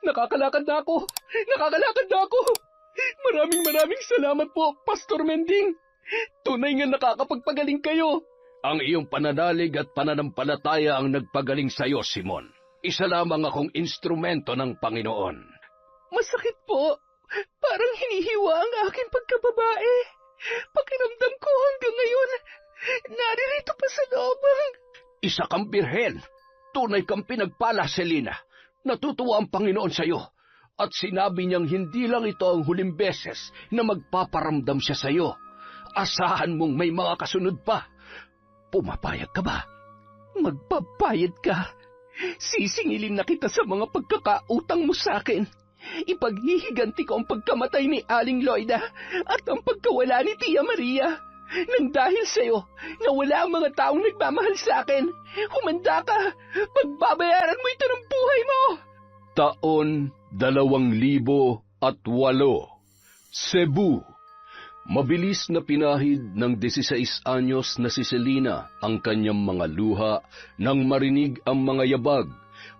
Nakakalakad na ako! Nakakalakad na ako! Maraming salamat po, Pastor Mending. Tunay nga nakakapagpagaling kayo. Ang iyong pananalig at pananampalataya ang nagpagaling sa iyo, Simon. Isa lamang akong instrumento ng Panginoon. Masakit po. Parang hinihiwa ang aking pagkababae. Pakiramdam ko hanggang ngayon, naririto pa sa loob. Isa kang birhen. Tunay kang pinagpala, Selina. Natutuwa ang Panginoon sa iyo. At sinabi niyang hindi lang ito ang huling beses na magpaparamdam siya sa iyo. Asahan mong may mga kasunod pa. Pumapayag ka ba? Magpapayad ka. Sisingilin na kita sa mga pagkakautang mo sa akin. Ipaghihiganti ko ang pagkamatay ni Aling Loida at ang pagkawala ni Tia Maria. Nang dahil sa'yo, nawala ang mga taong nagmamahal sa akin. Humanda ka. Pagbabayaran mo ito ng buhay mo. Taon 2008, Cebu. Mabilis na pinahid ng 16 anyos na si Selina ang kanyang mga luha nang marinig ang mga yabag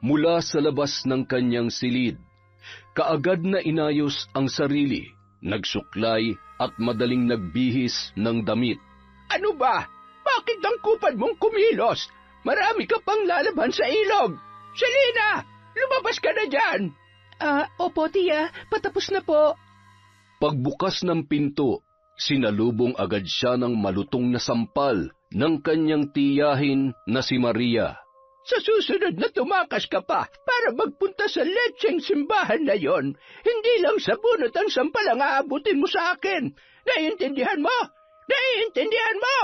mula sa labas ng kanyang silid. Kaagad na inayos ang sarili, nagsuklay at madaling nagbihis ng damit. Ano ba? Bakit ang kupad mong kumilos? Marami ka pang lalaban sa ilog. Selina, lumabas ka na dyan. Opo, Tia. Patapos na po. Pagbukas ng pinto, sinalubong agad siya ng malutong na sampal ng kanyang tiyahin na si Maria. Sa susunod na tumakas ka pa para magpunta sa letseng simbahan na yon, hindi lang sa bunot ang sampal ang aabutin mo sa akin. Naiintindihan mo? Naiintindihan mo?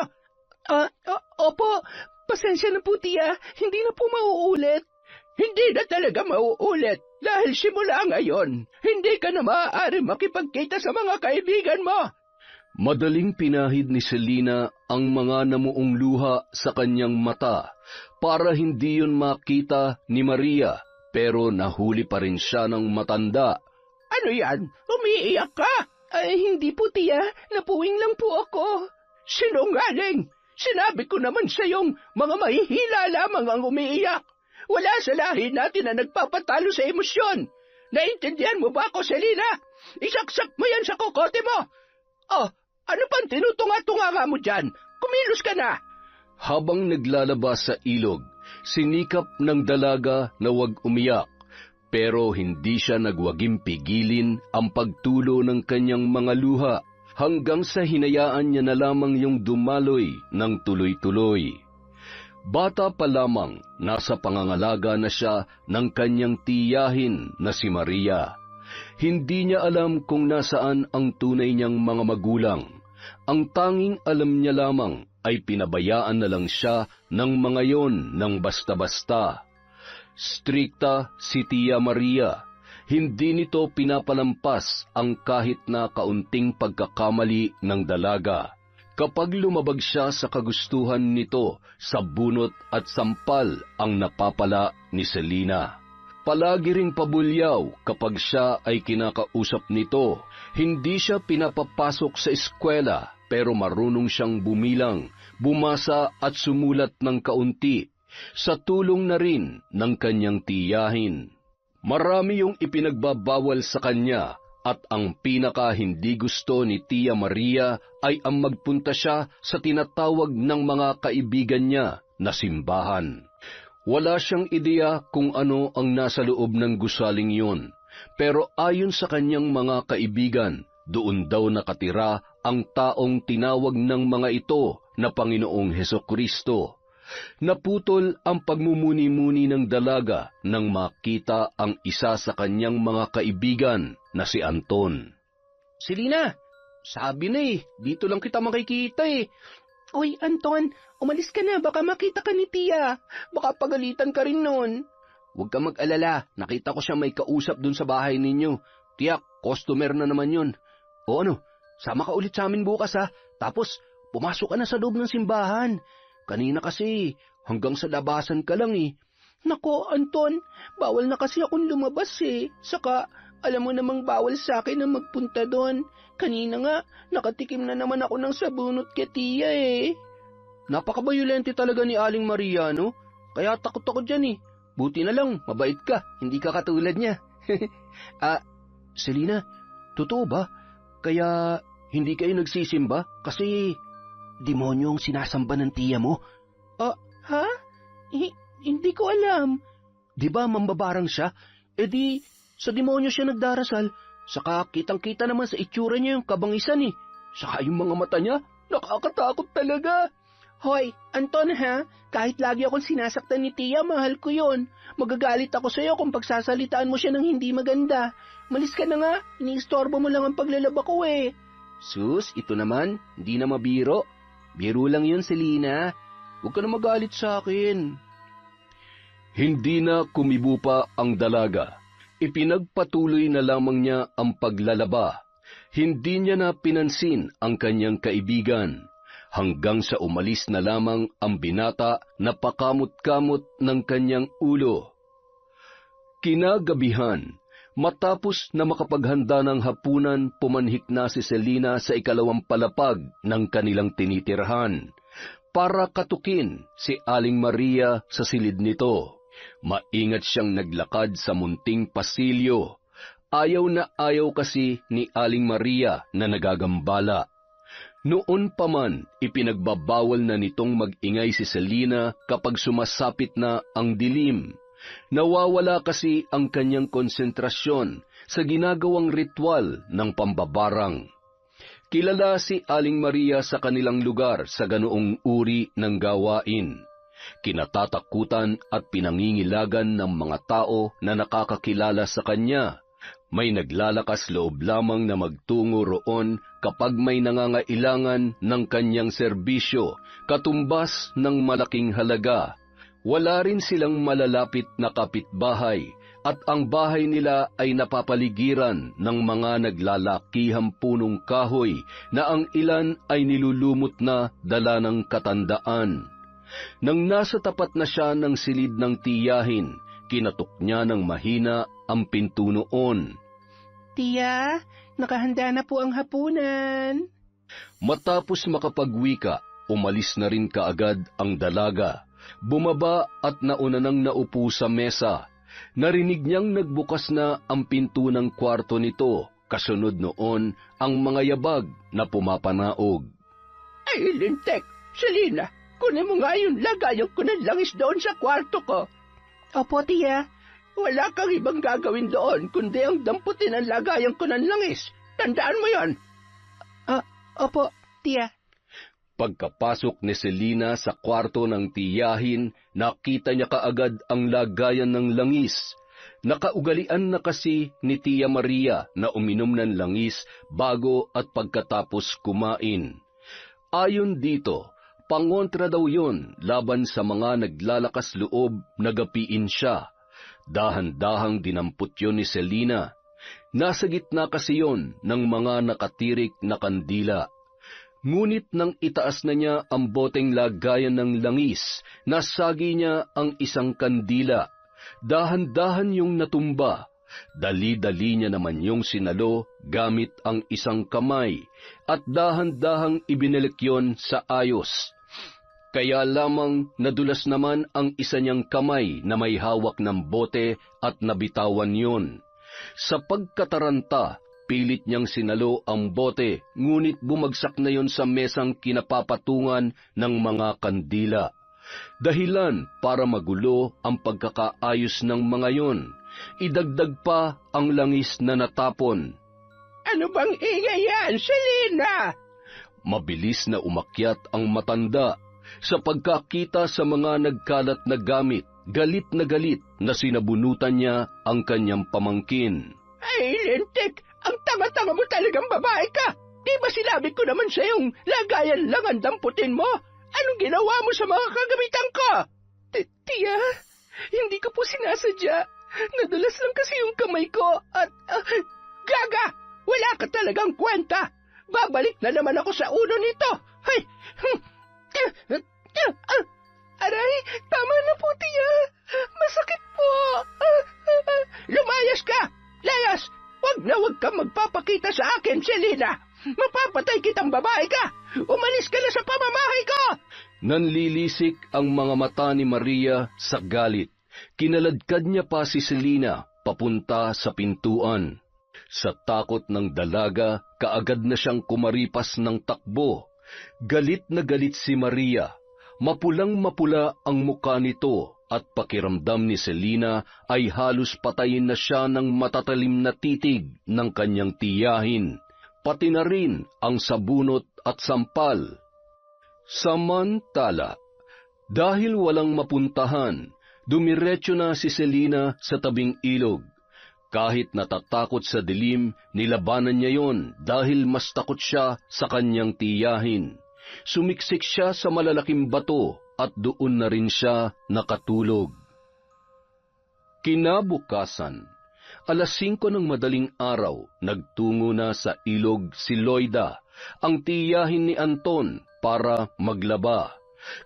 Opo. Pasensya na po, Tia. Hindi na po mauulit. Hindi na talaga mauulit dahil simula ngayon, hindi ka na maaari makipagkita sa mga kaibigan mo. Madaling pinahid ni Selina ang mga namuong luha sa kanyang mata para hindi yun makita ni Maria, pero nahuli pa rin siya ng matanda. Ano yan? Umiiyak ka? Ay, hindi po, Tia. Napuwing lang po ako. Sinungaling! Sinabi ko naman sa iyong mga mahihila lamang ang umiiyak. Wala sa lahi natin na nagpapatalo sa emosyon. Naintindihan mo ba ako, Selina? Isaksak mo yan sa kokote mo. Oh, ano pang tinutunga-tunga mo dyan? Kumilos ka na. Habang naglalabas sa ilog, sinikap ng dalaga na huwag umiyak, pero hindi siya nagwagim pigilin ang pagtulo ng kanyang mga luha hanggang sa hinayaan niya na lamang yung dumaloy ng tuloy-tuloy. Bata pa lamang, nasa pangangalaga na siya ng kanyang tiyahin na si Maria. Hindi niya alam kung nasaan ang tunay niyang mga magulang. Ang tanging alam niya lamang ay pinabayaan na lang siya ng mga yon ng basta-basta. Strikta si Tia Maria. Hindi nito pinapalampas ang kahit na kaunting pagkakamali ng dalaga. Kapag lumabag siya sa kagustuhan nito, sa bunot at sampal ang napapala ni Selina. Palagi ring pabulyaw kapag siya ay kinakausap nito. Hindi siya pinapapasok sa eskwela, pero marunong siyang bumilang, bumasa at sumulat ng kaunti, sa tulong na rin ng kanyang tiyahin. Marami yung ipinagbabawal sa kanya, at ang pinaka hindi gusto ni Tia Maria ay ang magpunta siya sa tinatawag ng mga kaibigan niya na simbahan. Wala siyang ideya kung ano ang nasa loob ng gusaling yun, pero ayon sa kanyang mga kaibigan, doon daw nakatira ang taong tinawag ng mga ito na Panginoong Hesukristo. Naputol ang pagmumuni-muni ng dalaga nang makita ang isa sa kanyang mga kaibigan na si Anton. Selina, sabi na dito lang kita makikita Uy, Anton, umalis ka na, baka makita ka ni Tia. Baka pagalitan ka rin nun. Huwag ka mag-alala, nakita ko siya may kausap dun sa bahay ninyo. Tiyak, customer na naman yun. O ano, sama ka ulit sa amin bukas tapos pumasok ka na sa loob ng simbahan. Kanina kasi, hanggang sa labasan ka lang Nako, Anton, bawal na kasi akong lumabas Saka, alam mo namang bawal sa akin na magpunta doon. Kanina nga, nakatikim na naman ako ng sabunot kay Tia Napakabayolente talaga ni Aling Maria, no? Kaya takot ako dyan Buti na lang, mabait ka. Hindi ka katulad niya. Selina, totoo ba? Kaya hindi kayo nagsisimba? Kasi demonyo ang sinasamba ng tiya mo. Ha? Hindi ko alam. Di ba mambabarang siya? E di, sa demonyo siya nagdarasal. Saka kitang-kita naman sa itsura niya yung kabangisan eh. Saka yung mga mata niya, nakakatakot talaga. Hoy, Anton ha, kahit lagi akong sinasaktan ni tiya, mahal ko yon. Magagalit ako sa'yo kung pagsasalitaan mo siya ng hindi maganda. Malis ka na nga, iniistorbo mo lang ang paglalaba ko eh. Sus, ito naman, hindi na mabiro. Biro lang yun, Selina. Huwag ka na magalit sa akin. Hindi na kumibo pa ang dalaga. Ipinagpatuloy na lamang niya ang paglalaba. Hindi niya na pinansin ang kanyang kaibigan, hanggang sa umalis na lamang ang binata na pakamot-kamot ng kanyang ulo. Kinagabihan, matapos na makapaghanda ng hapunan, pumanhik na si Selina sa ikalawang palapag ng kanilang tinitirhan para katukin si Aling Maria sa silid nito. Maingat siyang naglakad sa munting pasilyo. Ayaw na ayaw kasi ni Aling Maria na nagagambala. Noon pa man, ipinagbabawal na nitong mag-ingay si Selina kapag sumasapit na ang dilim. Nawawala kasi ang kanyang konsentrasyon sa ginagawang ritual ng pambabarang. Kilala si Aling Maria sa kanilang lugar sa ganoong uri ng gawain. Kinatatakutan at pinangingilagan ng mga tao na nakakakilala sa kanya. May naglalakas loob lamang na magtungo roon kapag may nangangailangan ng kanyang serbisyo, katumbas ng malaking halaga. Wala rin silang malalapit na kapitbahay, at ang bahay nila ay napapaligiran ng mga naglalakihang punong kahoy na ang ilan ay nilulumot na dala ng katandaan. Nang nasa tapat na siya ng silid ng tiyahin, kinatok niya ng mahina ang pinto noon. Tiya, nakahanda na po ang hapunan. Matapos makapagwika, umalis na rin kaagad ang dalaga. Bumaba at nauna nang naupo sa mesa. Narinig niyang nagbukas na ang pinto ng kwarto nito. Kasunod noon ang mga yabag na pumapanaog. Ay, lintek! Selina, kunin mo nga yung lagayan ko ng langis doon sa kwarto ko. Opo, tiya. Wala kang ibang gagawin doon, kundi ang damputin ang lagayan ko ng langis. Tandaan mo yon. Opo, tiya. Pagkapasok ni Selina sa kwarto ng tiyahin, nakita niya kaagad ang lagayan ng langis. Nakaugalian na kasi ni Tia Maria na uminom ng langis bago at pagkatapos kumain. Ayon dito, pangontra daw yon laban sa mga naglalakas loob na gapiin siya. Dahan-dahang dinampot yon ni Selina. Nasa gitna kasi yon ng mga nakatirik na kandila. Ngunit nang itaas na niya ang boteng lagayan ng langis, nasagi niya ang isang kandila. Dahan-dahan yung natumba. Dali-dali niya naman yung sinalo gamit ang isang kamay, at dahan-dahang ibinalik yon sa ayos. Kaya lamang nadulas naman ang isa niyang kamay na may hawak ng bote at nabitawan yon. Sa pagkataranta, pilit niyang sinalo ang bote, ngunit bumagsak na yon sa mesang kinapapatungan ng mga kandila. Dahilan para magulo ang pagkakaayos ng mga yon. Idagdag pa ang langis na natapon. Ano bang ingay yan, Selina? Mabilis na umakyat ang matanda. Sa pagkakita sa mga nagkalat na gamit, galit na sinabunutan niya ang kanyang pamangkin. Ay, lintik! Ang tanga-tanga mo talagang babae ka! Di ba sinabi ko naman sa yung lagayan lang ang damputin mo? Anong ginawa mo sa mga kagamitan ko? Tiya, hindi ko po sinasadya. Nadulas lang kasi yung kamay ko at... Gaga! Wala ka talagang kwenta! Babalik na naman ako sa uno nito! Hay! Aray! Tama na po, tiya! Masakit po! Lumayas ka! Layas! Wag kang magpapakita sa akin, Selina! Mapapatay kitang babae ka! Umalis ka na sa pamamahay ko! Nanlilisik ang mga mata ni Maria sa galit. Kinaladkad niya pa si Selina papunta sa pintuan. Sa takot ng dalaga, kaagad na siyang kumaripas ng takbo. Galit na galit si Maria. Mapulang-mapula ang mukha nito at pakiramdam ni Selina ay halos patayin na siya ng matatalim na titig ng kanyang tiyahin, pati na rin ang sabunot at sampal. Samantala, dahil walang mapuntahan, dumiretso na si Selina sa tabing ilog. Kahit natatakot sa dilim, nilabanan niya yon dahil mas takot siya sa kanyang tiyahin. Sumiksik siya sa malalaking bato at doon na rin siya nakatulog. Kinabukasan, 5:00 ng madaling araw, nagtungo na sa ilog si Loida, ang tiyahin ni Anton, para maglaba.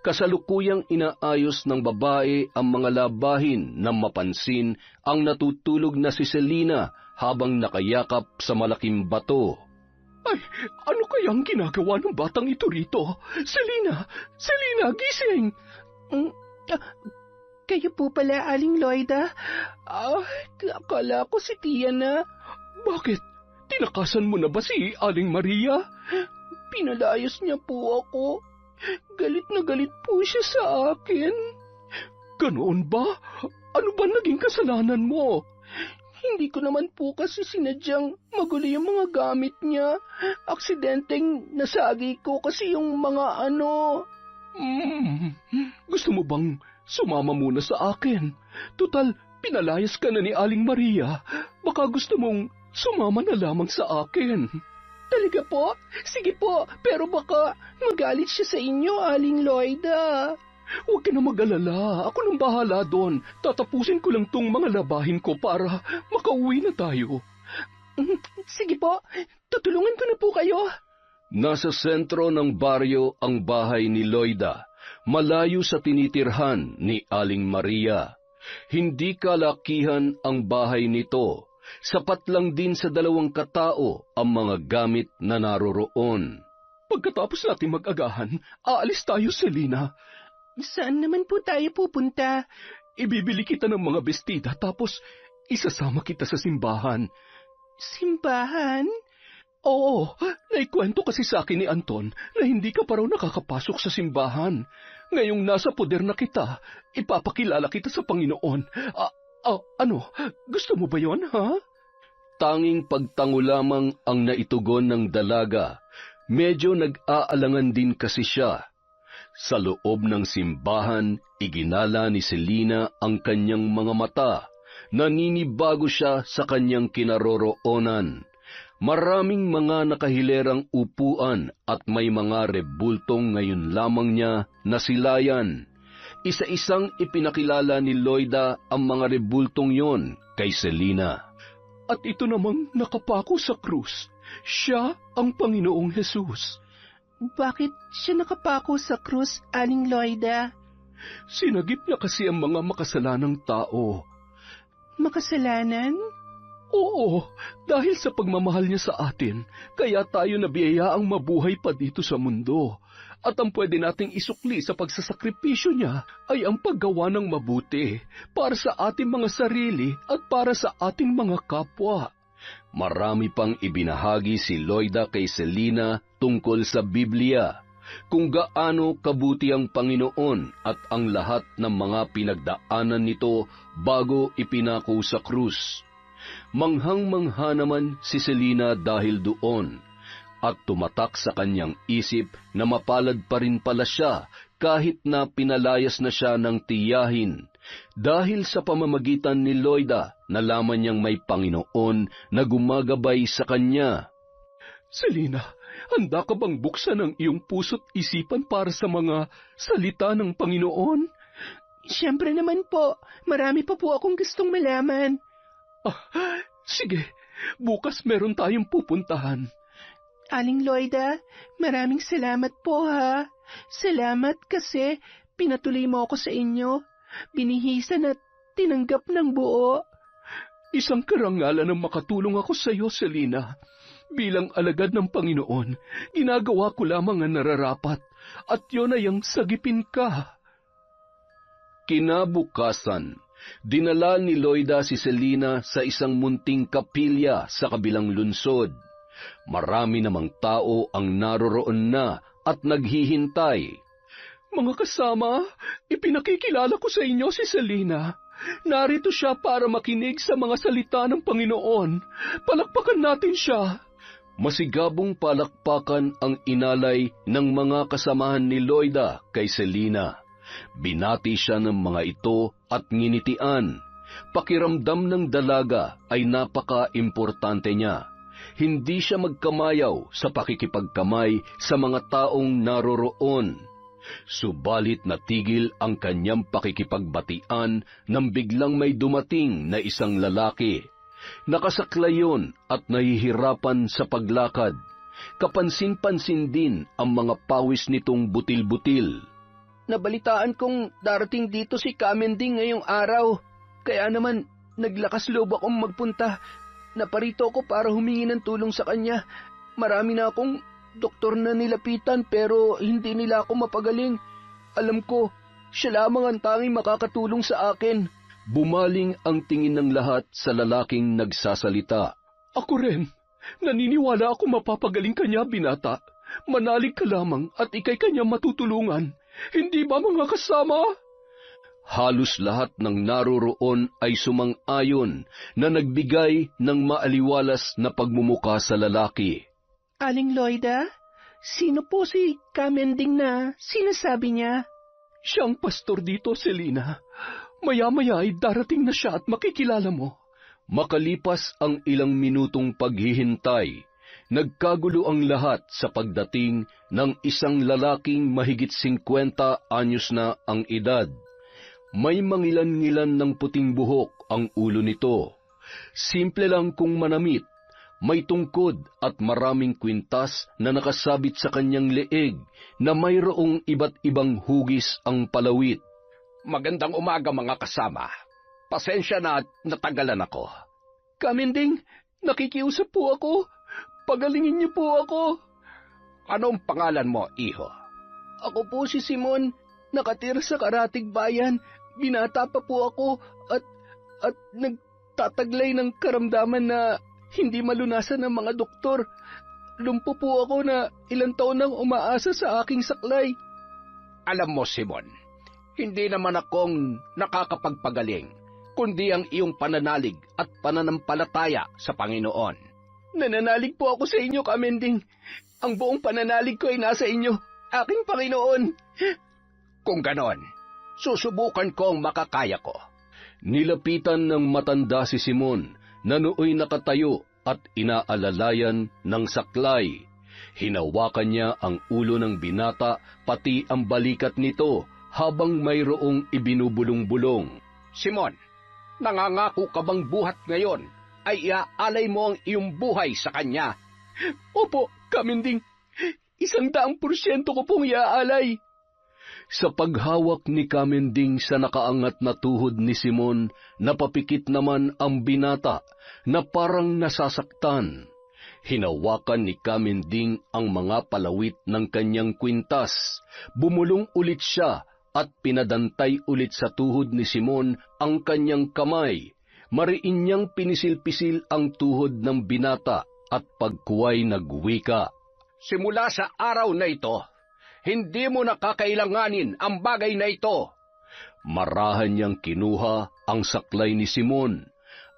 Kasalukuyang inaayos ng babae ang mga labahin nang mapansin ang natutulog na si Selina habang nakayakap sa malaking bato. Ay, ano kayang ginagawa ng batang ito rito? Selina! Selina, gising! Kayo po pala, Aling Loida? Akala ko si Tia na. Bakit? Tinakasan mo na ba si Aling Maria? Pinalayas niya po ako. Galit na galit po siya sa akin. Ganoon ba? Ano ba naging kasalanan mo? Hindi ko naman po kasi sinadyang magulo yung mga gamit niya. Aksidenteng nasagi ko kasi yung mga ano. Gusto mo bang sumama muna sa akin? Tutal, pinalayas ka na ni Aling Maria. Baka gusto mong sumama na lamang sa akin. Talaga po? Sige po, pero baka magalit siya sa inyo, Aling Loida. Huwag ka na mag-alala. Ako nang bahala doon. Tatapusin ko lang tong mga labahin ko para makauwi na tayo. Sige po, tutulungan ko na po kayo. Nasa sentro ng baryo ang bahay ni Loida, malayo sa tinitirhan ni Aling Maria. Hindi kalakihan ang bahay nito. Sapat lang din sa 2 katao ang mga gamit na naroroon. Pagkatapos natin mag-agahan, aalis tayo, Selina. Saan naman po tayo pupunta? Ibibili kita ng mga bestida tapos isasama kita sa simbahan. Simbahan? Oo, naikwento kasi sa akin ni Anton na hindi ka pa raw nakakapasok sa simbahan. Ngayong nasa poder na kita, ipapakilala kita sa Panginoon. Ano, gusto mo ba yon, ha? Tanging pagtango lamang ang naitugon ng dalaga. Medyo nag-aalangan din kasi siya. Sa loob ng simbahan, iginala ni Selina ang kanyang mga mata. Naninibago siya sa kanyang kinaroroonan. Maraming mga nakahilerang upuan at may mga rebultong ngayon lamang niya nasilayan. Isa-isang ipinakilala ni Loida ang mga rebultong yon kay Selina. At ito namang nakapako sa krus. Siya ang Panginoong Jesus. Bakit siya nakapako sa krus, Aling Loida? Sinagip niya kasi ang mga makasalanang tao. Makasalanan? Oo, dahil sa pagmamahal niya sa atin, kaya tayo nabiyayaang mabuhay pa dito sa mundo. At ang pwede nating isukli sa pagsasakripisyo niya ay ang paggawa ng mabuti para sa ating mga sarili at para sa ating mga kapwa. Marami pang ibinahagi si Loida kay Selina tungkol sa Biblia, kung gaano kabuti ang Panginoon at ang lahat ng mga pinagdaanan nito bago ipinako sa krus. Manghang-mangha naman si Selina dahil doon, at tumatak sa kanyang isip na mapalad pa rin pala siya kahit na pinalayas na siya ng tiyahin. Dahil sa pamamagitan ni Loida, nalaman niyang may Panginoon na gumagabay sa kanya. Selina, handa ka bang buksan ang iyong puso't isipan para sa mga salita ng Panginoon? Siyempre naman po, marami pa po akong gustong malaman. Sige, bukas meron tayong pupuntahan. Aling Loida, maraming salamat po ha. Salamat kasi pinatuloy mo ako sa inyo. Binihisan at tinanggap ng buo. Isang karangalan ang makatulong ako sa iyo, Selina. Bilang alagad ng Panginoon, ginagawa ko lamang ang nararapat at yun ay ang sagipin ka. Kinabukasan, Dinala ni Loida si Selina sa isang munting kapilya sa kabilang lungsod. Marami namang tao ang naroroon na at naghihintay. Mga kasama, ipinakikilala ko sa inyo si Selina. Narito siya para makinig sa mga salita ng Panginoon. Palakpakan natin siya. Masigabong palakpakan ang inalay ng mga kasamahan ni Loida kay Selina. Binati siya ng mga ito at nginitian. Pakiramdam ng dalaga ay napaka-importante niya. Hindi siya magkamayaw sa pakikipagkamay sa mga taong naroroon. Subalit natigil ang kanyang pakikipagbatian nang biglang may dumating na isang lalaki. Nakasaklay yun at nahihirapan sa paglakad. Kapansin-pansin din ang mga pawis nitong butil-butil. Nabalitaan kong darating dito si Kamending ngayong araw. Kaya naman, naglakas loob akong magpunta. Naparito ako para humingi ng tulong sa kanya. Marami na akong doktor na nilapitan pero hindi nila ako mapagaling. Alam ko, siya lamang ang tanging makakatulong sa akin. Bumaling ang tingin ng lahat sa lalaking nagsasalita. Ako rin. Naniniwala ako mapapagaling kanya, binata. Manalig ka lamang at ikay kanya matutulungan. Hindi ba mga kasama? Halos lahat ng naroroon ay sumang-ayon na nagbigay ng maaliwalas na pagmumuka sa lalaki. Aling Loida, sino po si Kamending na sinasabi niya? Siyang pastor dito, Selina. Maya-maya ay darating na siya at makikilala mo. Makalipas ang ilang minutong paghihintay, nagkagulo ang lahat sa pagdating ng isang lalaking mahigit 50 anyos na ang edad. May mangilan-ngilan ng puting buhok ang ulo nito. Simple lang kung manamit, may tungkod at maraming kwintas na nakasabit sa kanyang leeg na mayroong iba't ibang hugis ang palawit. Magandang umaga mga kasama. Pasensya na at natagalan ako. Kamending, nakikiusap po ako. Pagalingin niyo po ako. Anong pangalan mo, iho? Ako po si Simon, nakatira sa Karatig Bayan. Binata pa po ako at nagtataglay ng karamdaman na hindi malunasan ng mga doktor. Lumpo po ako na ilang taon nang umaasa sa aking saklay. Alam mo, Simon, hindi naman akong nakakapagpagaling, kundi ang iyong pananalig at pananampalataya sa Panginoon. Nananalig po ako sa inyo, Kamending. Ang buong pananalig ko ay nasa inyo, aking Panginoon. Kung ganon, susubukan kong makakaya ko. Nilapitan ng matanda si Simon na nooy nakatayo at inaalalayan ng saklay. Hinawakan niya ang ulo ng binata pati ang balikat nito habang mayroong ibinubulong-bulong. Simon, nangangako ka bang buhat ngayon ay iaalay mo ang iyong buhay sa kanya? Opo, Kamending. 100% ko pong iaalay. Sa paghawak ni Kamending sa nakaangat na tuhod ni Simon, napapikit naman ang binata na parang nasasaktan. Hinawakan ni Kamending ang mga palawit ng kanyang kwintas. Bumulong ulit siya at pinadantay ulit sa tuhod ni Simon ang kanyang kamay. Mariin niyang pinisil-pisil ang tuhod ng binata at pagkuway nagwika. Simula sa araw na ito, hindi mo nakakailanganin ang bagay na ito. Marahan niyang kinuha ang saklay ni Simon.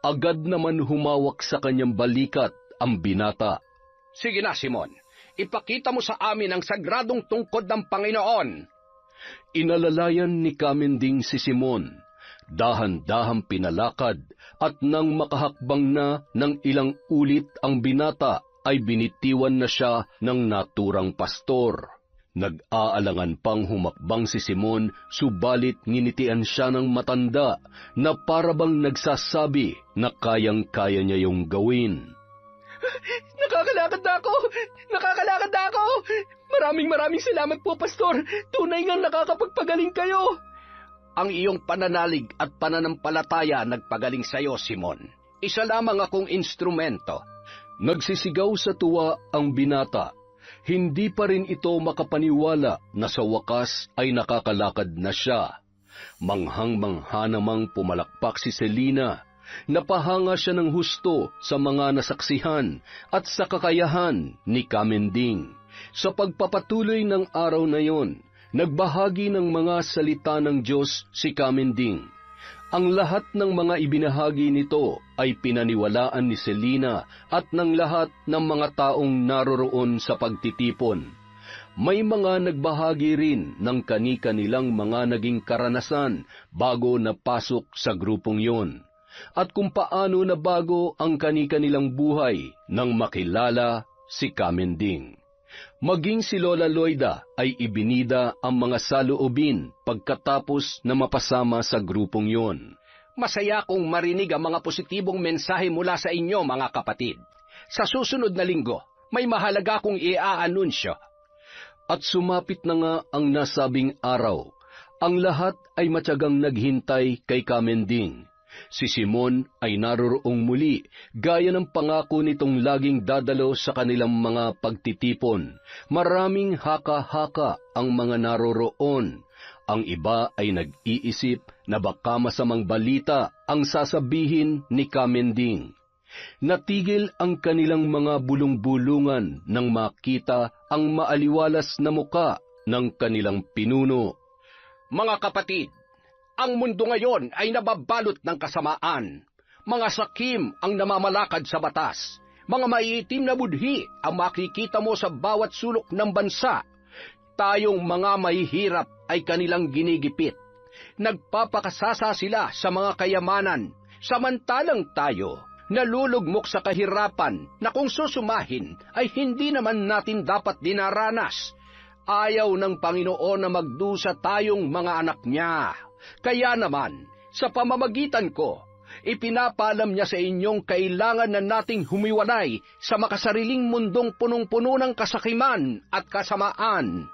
Agad naman humawak sa kanyang balikat ang binata. Sige na, Simon. Ipakita mo sa amin ang sagradong tungkod ng Panginoon. Inalalayan ni Kamending si Simon. Dahan-dahang pinalakad at nang makahakbang na ng ilang ulit ang binata ay binitiwan na siya ng naturang pastor. Nag-aalangan pang humakbang si Simon, subalit nginitian siya ng matanda na parabang nagsasabi na kayang-kaya niya yung gawin. Nakakalakad na ako! Nakakalakad na ako! Maraming salamat po, Pastor. Tunay ngang nakakapagpagaling kayo. Ang iyong pananalig at pananampalataya nagpagaling sa iyo, Simon. Isa lamang akong instrumento. Nagsisigaw sa tuwa ang binata. Hindi pa rin ito makapaniwala na sa wakas ay nakakalakad na siya. Manghang-mangha namang pumalakpak si Selina. Napahanga siya ng husto sa mga nasaksihan at sa kakayahan ni Kamending. Sa pagpapatuloy ng araw na yon, nagbahagi ng mga salita ng Diyos si Kamending. Ang lahat ng mga ibinahagi nito ay pinaniwalaan ni Selina at ng lahat ng mga taong naroroon sa pagtitipon. May mga nagbahagi rin ng kani-kanilang mga naging karanasan bago napasok sa grupong yon, at kung paano nabago ang kani-kanilang buhay nang makilala si Kamending. Maging si Lola Loida ay ibinida ang mga saloobin pagkatapos na mapasama sa grupong yon. Masaya kong marinig ang mga positibong mensahe mula sa inyo, mga kapatid. Sa susunod na linggo, may mahalaga kong i-aanunsyo. At sumapit na nga ang nasabing araw. Ang lahat ay matyagang naghintay kay Kamending. Si Simon ay naroroong muli, gaya ng pangako nitong laging dadalo sa kanilang mga pagtitipon. Maraming haka-haka ang mga naroroon. Ang iba ay nag-iisip na baka masamang balita ang sasabihin ni Kamending. Natigil ang kanilang mga bulong-bulungan nang makita ang maaliwalas na muka ng kanilang pinuno. Mga kapatid, ang mundo ngayon ay nababalot ng kasamaan. Mga sakim ang namamalakad sa batas. Mga maiitim na budhi ang makikita mo sa bawat sulok ng bansa. Tayong mga mahihirap ay kanilang ginigipit. Nagpapakasasa sila sa mga kayamanan, samantalang tayo nalulugmok sa kahirapan na kung susumahin ay hindi naman natin dapat dinaranas. Ayaw ng Panginoon na magdusa tayong mga anak niya. Kaya naman, sa pamamagitan ko, ipinapalam niya sa inyong kailangan na nating humiwalay sa makasariling mundong punong-puno ng kasakiman at kasamaan.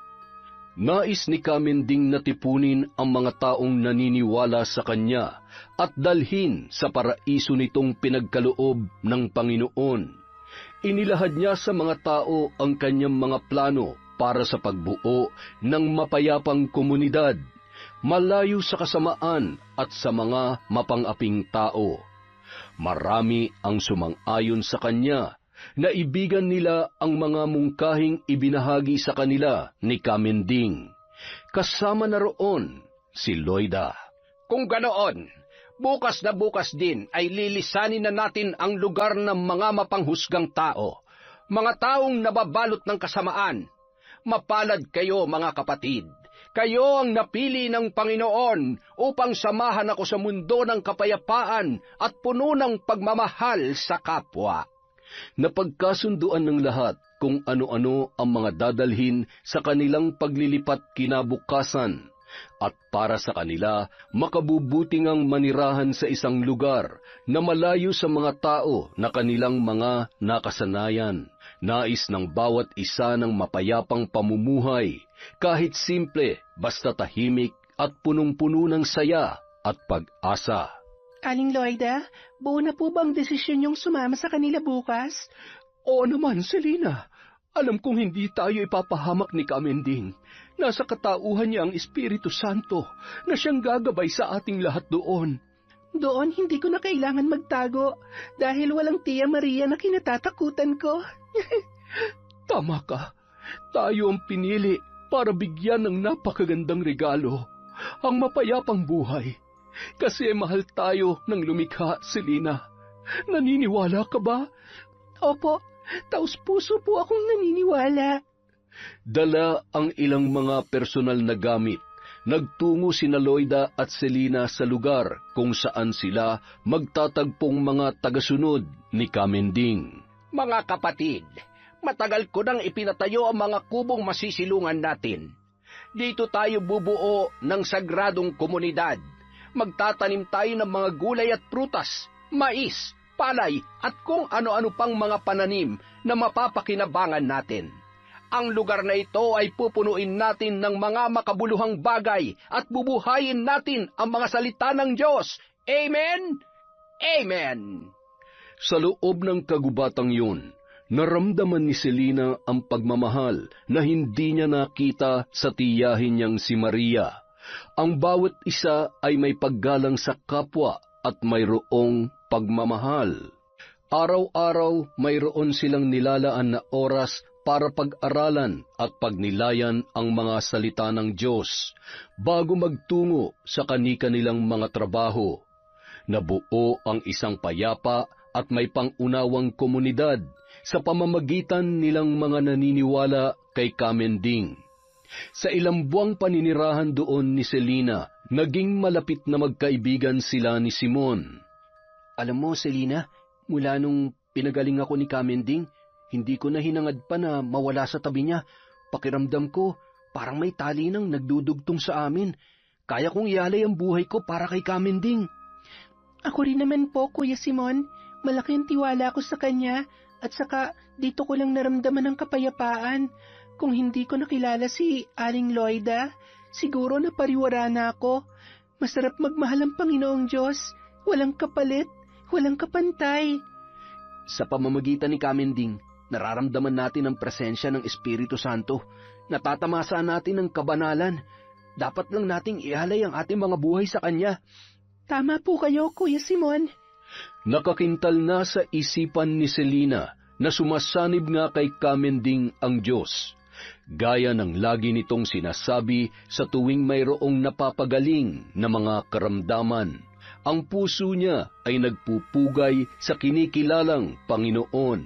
Nais ni Kamending na tipunin ang mga taong naniniwala sa kanya at dalhin sa paraiso nitong pinagkaloob ng Panginoon. Inilahad niya sa mga tao ang kanyang mga plano para sa pagbuo ng mapayapang komunidad, malayo sa kasamaan at sa mga mapang-aping tao. Marami ang sumang-ayon sa kanya. Naibigan nila ang mga mungkahing ibinahagi sa kanila ni Kamending. Kasama na roon si Loida. Kung ganoon, bukas na bukas din ay lilisanin na natin ang lugar ng mga mapanghusgang tao, mga taong nababalot ng kasamaan. Mapalad kayo, mga kapatid. Kayo ang napili ng Panginoon upang samahan ako sa mundo ng kapayapaan at puno ng pagmamahal sa kapwa. Napagkasunduan ng lahat kung ano-ano ang mga dadalhin sa kanilang paglilipat kinabukasan, at para sa kanila makabubuting ang manirahan sa isang lugar na malayo sa mga tao na kanilang mga nakasanayan. Nais ng bawat isa ng mapayapang pamumuhay, kahit simple, basta tahimik at punong-puno ng saya at pag-asa. Aling Loida, buo na po bang desisyon niyong sumama sa kanila bukas? Oo naman, Selina. Alam kong hindi tayo ipapahamak ni Kamending. Nasa katauhan niya ang Espiritu Santo na siyang gagabay sa ating lahat doon. Doon hindi ko na kailangan magtago dahil walang Tia Maria na kinatatakutan ko. Tama ka. Tayo ang pinili para bigyan ng napakagandang regalo, ang mapayapang buhay. Kasi mahal tayo ng lumikha, Selina. Naniniwala ka ba? Opo, taus-puso po akong naniniwala. Dala ang ilang mga personal na gamit. Nagtungo sina Loida at Selina sa lugar kung saan sila magtatagpong mga tagasunod ni Kamending. Mga kapatid, matagal ko nang ipinatayo ang mga kubong masisilungan natin. Dito tayo bubuo ng sagradong komunidad. Magtatanim tayo ng mga gulay at prutas, mais, palay at kung ano-ano pang mga pananim na mapapakinabangan natin. Ang lugar na ito ay pupunuin natin ng mga makabuluhang bagay at bubuhayin natin ang mga salita ng Diyos. Amen? Amen! Sa loob ng kagubatang yun, naramdaman ni Selina ang pagmamahal na hindi niya nakita sa tiyahin niyang si Maria. Ang bawat isa ay may paggalang sa kapwa at mayroong pagmamahal. Araw-araw mayroon silang nilalaan na oras para pag-aralan at pagnilayan ang mga salita ng Diyos bago magtungo sa kani-kanilang mga trabaho. Nabuo ang isang payapa at may pangunawang komunidad sa pamamagitan nilang mga naniniwala kay Kamending. Sa ilang buwang paninirahan doon ni Selina, naging malapit na magkaibigan sila ni Simon. Alam mo, Selina, mula nung pinagaling ako ni Kamending, hindi ko na hinangad pa na mawala sa tabi niya. Pakiramdam ko, parang may tali nang nagdudugtong sa amin. Kaya kong ialay ang buhay ko para kay Kamending. Ako rin naman po, Kuya Simon. Malaki ang tiwala ko sa kanya at saka dito ko lang naramdaman ang kapayapaan. Kung hindi ko nakilala si Aling Loida, siguro napariwara na ako. Masarap magmahal ang Panginoong Diyos. Walang kapalit, walang kapantay. Sa pamamagitan ni Kamending, nararamdaman natin ang presensya ng Espiritu Santo. Natatamasa natin ang kabanalan. Dapat lang nating ialay ang ating mga buhay sa Kanya. Tama po kayo, Kuya Simon. Nakakintal na sa isipan ni Selina na sumasanib nga kay Kamending ang Diyos. Gaya ng lagi nitong sinasabi sa tuwing mayroong napapagaling na mga karamdaman, ang puso niya ay nagpupugay sa kinikilalang Panginoon.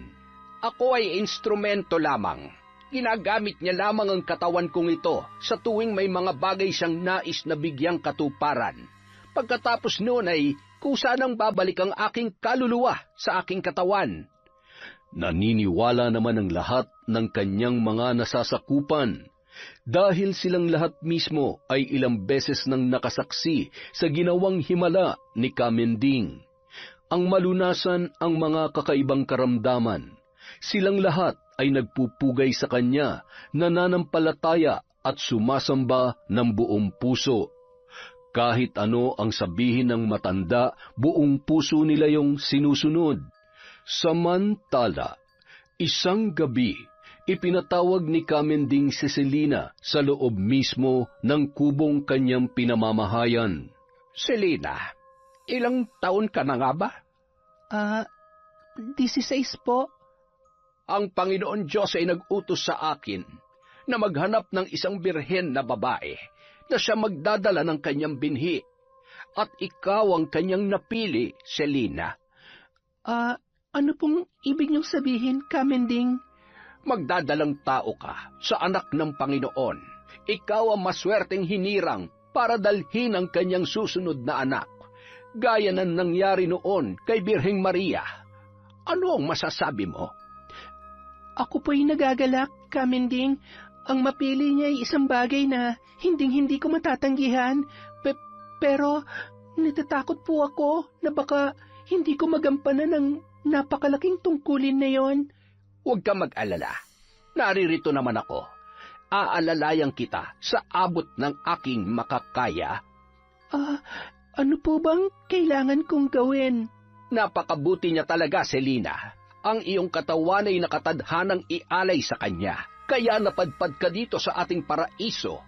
Ako ay instrumento lamang. Ginagamit niya lamang ang katawan kong ito sa tuwing may mga bagay siyang nais na bigyang katuparan. Pagkatapos noon ay kusa nang babalik ang aking kaluluwa sa aking katawan. Naniniwala naman ang lahat ng kanyang mga nasasakupan dahil silang lahat mismo ay ilang beses nang nakasaksi sa ginawang himala ni Kamending. Ang malunasan ang mga kakaibang karamdaman, silang lahat ay nagpupugay sa kanya, nananampalataya at sumasamba ng buong puso. Kahit ano ang sabihin ng matanda, buong puso nila yung sinusunod. Samantala, isang gabi, ipinatawag ni Kamending si Selina sa loob mismo ng kubong kanyang pinamamahayan. Selina, ilang taon ka na nga ba? 16 po. Ang Panginoon Diyos ay nag-utos sa akin na maghanap ng isang birhen na babae na siya magdadala ng kanyang binhi. At ikaw ang kanyang napili, Selina. Ano pong ibig niyong sabihin, Kamending? Magdadalang tao ka sa anak ng Panginoon. Ikaw ang maswerteng hinirang para dalhin ang kanyang susunod na anak. Gaya ng nangyari noon kay Birheng Maria. Ano ang masasabi mo? Ako po'y nagagalak, Kamending. Ang mapili niya ay isang bagay na hinding-hindi ko matatanggihan. Pero natatakot po ako na baka hindi ko magampanan ng napakalaking tungkulin na yon. Huwag ka mag-alala. Naririto naman ako. Aalalayan kita sa abot ng aking makakaya. Ano po bang kailangan kong gawin? Napakabuti niya talaga, Selina. Ang iyong katawan ay nakatadhanang ialay sa kanya. Kaya napadpad ka dito sa ating paraiso.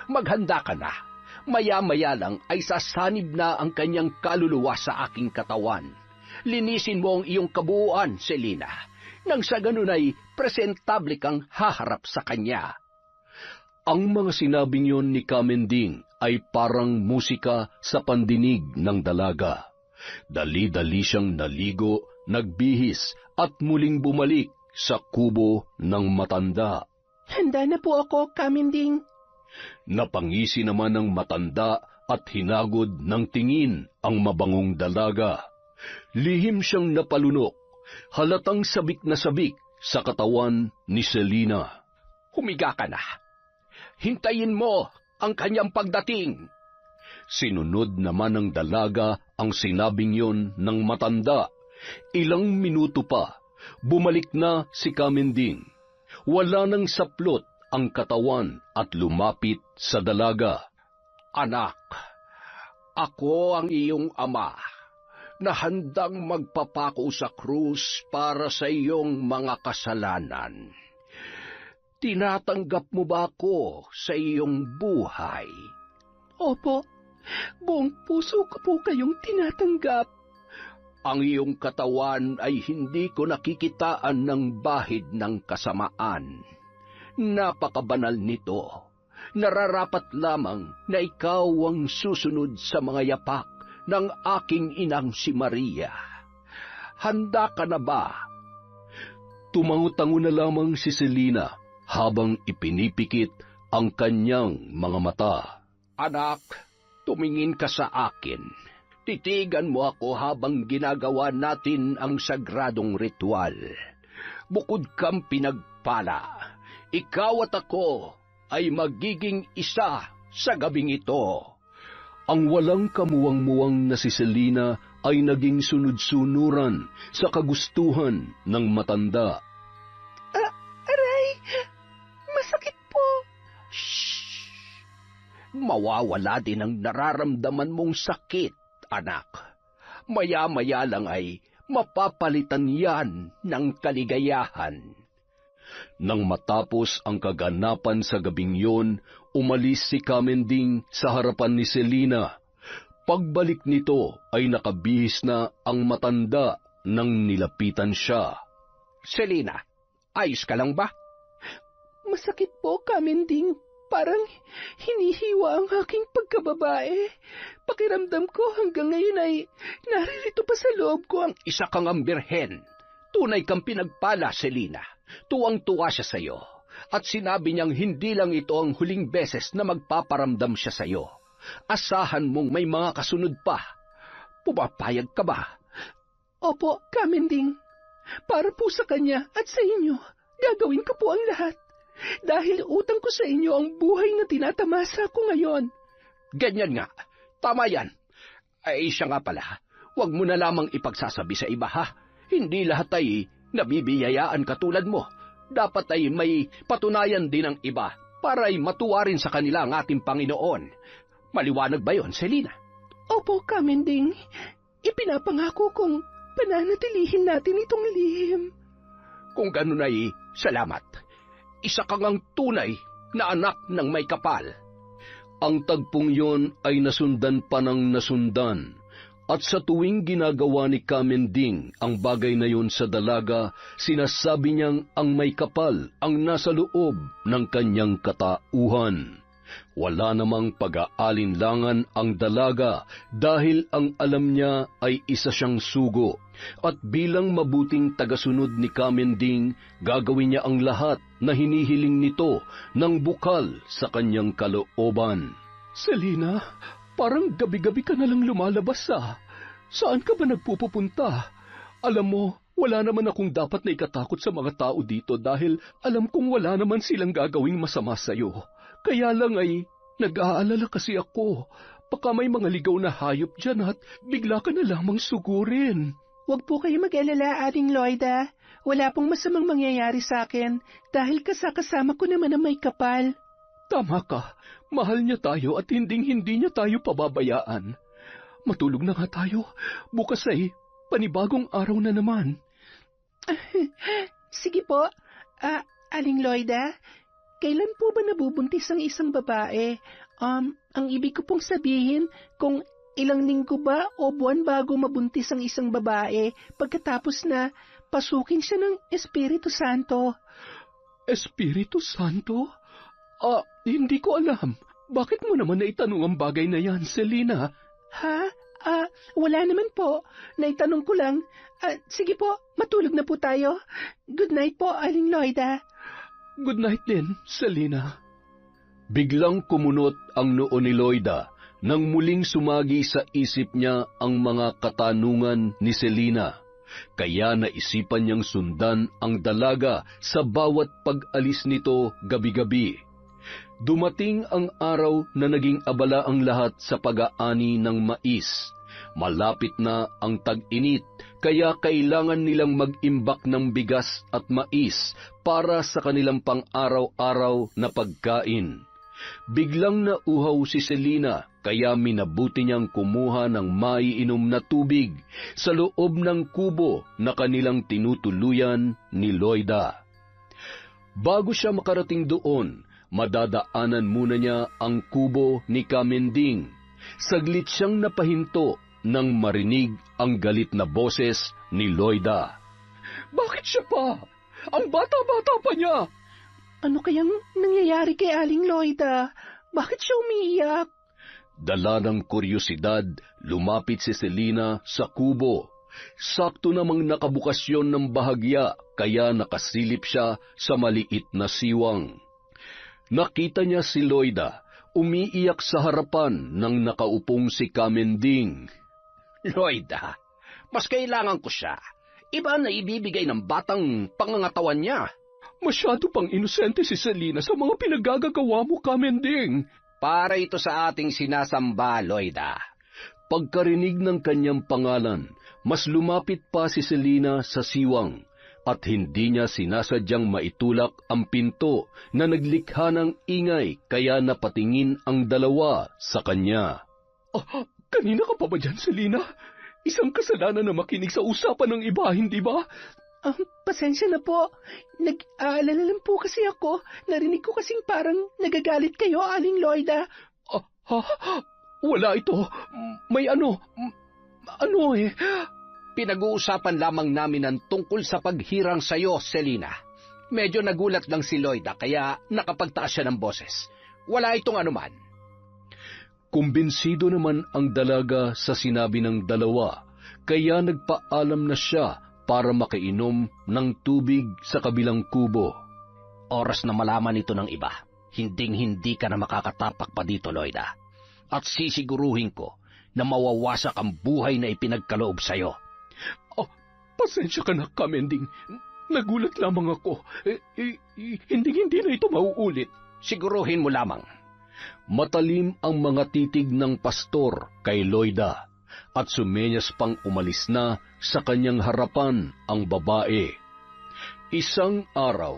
Maghanda ka na. Maya-maya lang ay sasanib na ang kanyang kaluluwa sa aking katawan. Linisin mo ang iyong kabuuan, Selina, nang sa ganun ay presentable kang haharap sa kanya. Ang mga sinabing yon ni Kamending ay parang musika sa pandinig ng dalaga. Dali-dali siyang naligo, nagbihis at muling bumalik sa kubo ng matanda. Handa na po ako, Kamending. Napangisi naman ng matanda at hinagod ng tingin ang mabangong dalaga. Lihim siyang napalunok, halatang sabik na sabik sa katawan ni Selina. Humiga ka na. Hintayin mo ang kanyang pagdating. Sinunod naman ng dalaga ang sinabing yon ng matanda. Ilang minuto pa, bumalik na si Kamending. Wala nang saplot ang katawan at lumapit sa dalaga. Anak, ako ang iyong ama na handang magpapako sa krus para sa iyong mga kasalanan. Tinatanggap mo ba ako sa iyong buhay? Opo, buong puso ko po kayong tinatanggap. Ang iyong katawan ay hindi ko nakikitaan ng bahid ng kasamaan. Napakabanal nito. Nararapat lamang na ikaw ang susunod sa mga yapak ng aking inang si Maria. Handa ka na ba? Tumango-tango na lamang si Selina habang ipinipikit ang kanyang mga mata. Anak, tumingin ka sa akin. Titigan mo ako habang ginagawa natin ang sagradong ritual. Bukod kang pinagpala, ikaw at ako ay magiging isa sa gabing ito. Ang walang kamuwang-muwang na si Selina ay naging sunod-sunuran sa kagustuhan ng matanda. Aray! Masakit po! Shh! Mawawala din ang nararamdaman mong sakit, anak. Maya-maya lang ay mapapalitan yan ng kaligayahan. Nang matapos ang kaganapan sa gabing yon, umalis si Kamending sa harapan ni Selina. Pagbalik nito ay nakabihis na ang matanda nang nilapitan siya. Selina, ayos ka lang ba? Masakit po, Kamending. Parang hinihiwa ang aking pagkababae. Pakiramdam ko hanggang ngayon ay naririto pa sa loob ko ang... Isa kang ang birhen. Tunay kang pinagpala, Selina. Tuwang-tuwa siya sa iyo. At sinabi niyang hindi lang ito ang huling beses na magpaparamdam siya sa iyo. Asahan mong may mga kasunod pa. Pumapayag ka ba? Opo, Kamending. Para po sa kanya at sa inyo, gagawin ko po ang lahat. Dahil utang ko sa inyo ang buhay na tinatamasa ko ngayon. Ganyan nga. Tama yan. Ay siya nga pala. Huwag mo na lamang ipagsasabi sa iba, ha? Hindi lahat ay nabibiyayaan katulad mo. Dapat ay may patunayan din ng iba para ay matuwa rin sa kanila ang ating Panginoon. Maliwanag ba yon, Selina? Opo, Kamending. Ipinapangako kong pananatilihin natin itong lihim. Kung ganun ay salamat. Isa kang ang tunay na anak ng may kapal. Ang tagpong yon ay nasundan pa ng nasundan. At sa tuwing ginagawa ni Kamending ang bagay na yon sa dalaga, sinasabi niyang ang may kapal ang nasa loob ng kanyang katauhan. Wala namang pag-aalinlangan ang dalaga dahil ang alam niya ay isa siyang sugo. At bilang mabuting tagasunod ni Kamending, gagawin niya ang lahat na hinihiling nito ng bukal sa kanyang kalooban. Selina, parang gabi-gabi ka na lang lumalabas Saan ka ba nagpupunta? Alam mo, wala naman akong dapat na ikatakot sa mga tao dito dahil alam kong wala naman silang gagawing masama sa'yo. Kaya lang ay nag-aalala kasi ako. Baka may mga ligaw na hayop dyan at bigla ka na lamang sugurin. Huwag po kayo mag-alala, Aling Loida. Wala pong masamang mangyayari sa akin dahil kasama ko naman ang may kapal. Tama ka. Mahal niya tayo at hinding-hindi niya tayo pababayaan. Matulog na nga tayo. Bukas ay panibagong araw na naman. Sige po. Aling Loida, kailan po ba nabubuntis ang isang babae? Ang ibig ko pong sabihin, kung ilang linggo ba o buwan bago mabuntis ang isang babae pagkatapos na pasukin siya ng Espiritu Santo? Espiritu Santo? Hindi ko alam. Bakit mo naman naitanong ang bagay na yan, Selina? Ha? Wala naman po. Naitanong ko lang. Sige po, matulog na po tayo. Good night po, Aling Loida. Good night din, Selina. Biglang kumunot ang noo ni Loida nang muling sumagi sa isip niya ang mga katanungan ni Selina. Kaya naisipan niyang sundan ang dalaga sa bawat pag-alis nito gabi-gabi. Dumating ang araw na naging abala ang lahat sa pag-aani ng mais. Malapit na ang tag-init, kaya kailangan nilang mag-imbak ng bigas at mais para sa kanilang pang-araw-araw na pagkain. Biglang nauhaw si Selina, kaya minabuti niyang kumuha ng maiinom na tubig sa loob ng kubo na kanilang tinutuluyan ni Loida. Bago siya makarating doon, Madadaanan muna niya ang kubo ni Kamending. Saglit siyang napahinto nang marinig ang galit na boses ni Loida. Bakit siya pa? Ang bata-bata pa niya! Ano kayang nangyayari kay Aling Loida? Bakit siya umiiyak? Dala ng kuryosidad, lumapit si Selina sa kubo. Sakto namang nakabukas yon ng bahagya, kaya nakasilip siya sa maliit na siwang. Nakita niya si Loida, umiiyak sa harapan ng nakaupong si Kamending. Loida, mas kailangan ko siya. Iba na ibibigay ng batang pangangatawan niya. Masyado pang inosente si Selina sa mga pinagagagawa mo, Kamending. Para ito sa ating sinasamba, Loida. Pagkarinig ng kanyang pangalan, mas lumapit pa si Selina sa siwang at hindi niya sinasadyang maitulak ang pinto na naglikha ng ingay kaya napatingin ang dalawa sa kanya. Kanina ka pa ba dyan, Selina? Isang kasalanan na makinig sa usapan ng iba, hindi ba? Pasensya na po. Nag-aalala lang po kasi ako. Narinig ko kasing parang nagagalit kayo, Aling Loida. Wala ito. May ano eh. Pinag-uusapan lamang namin ang tungkol sa paghirang sa'yo, Selina. Medyo nagulat lang si Loida kaya nakapagtaas siya ng boses. Wala itong anuman. Kumbinsido naman ang dalaga sa sinabi ng dalawa, kaya nagpaalam na siya para makainom ng tubig sa kabilang kubo. Oras na malaman ito ng iba. Hinding-hindi ka na makakatapak pa dito, Loida. At sisiguruhin ko na mawawasak ang buhay na ipinagkaloob sa'yo. Pasensya ka na, Kamending. Nagulat lamang ako. Hindi na ito mauulit. Siguruhin mo lamang. Matalim ang mga titig ng pastor kay Loida at sumenyas pang umalis na sa kanyang harapan ang babae. Isang araw,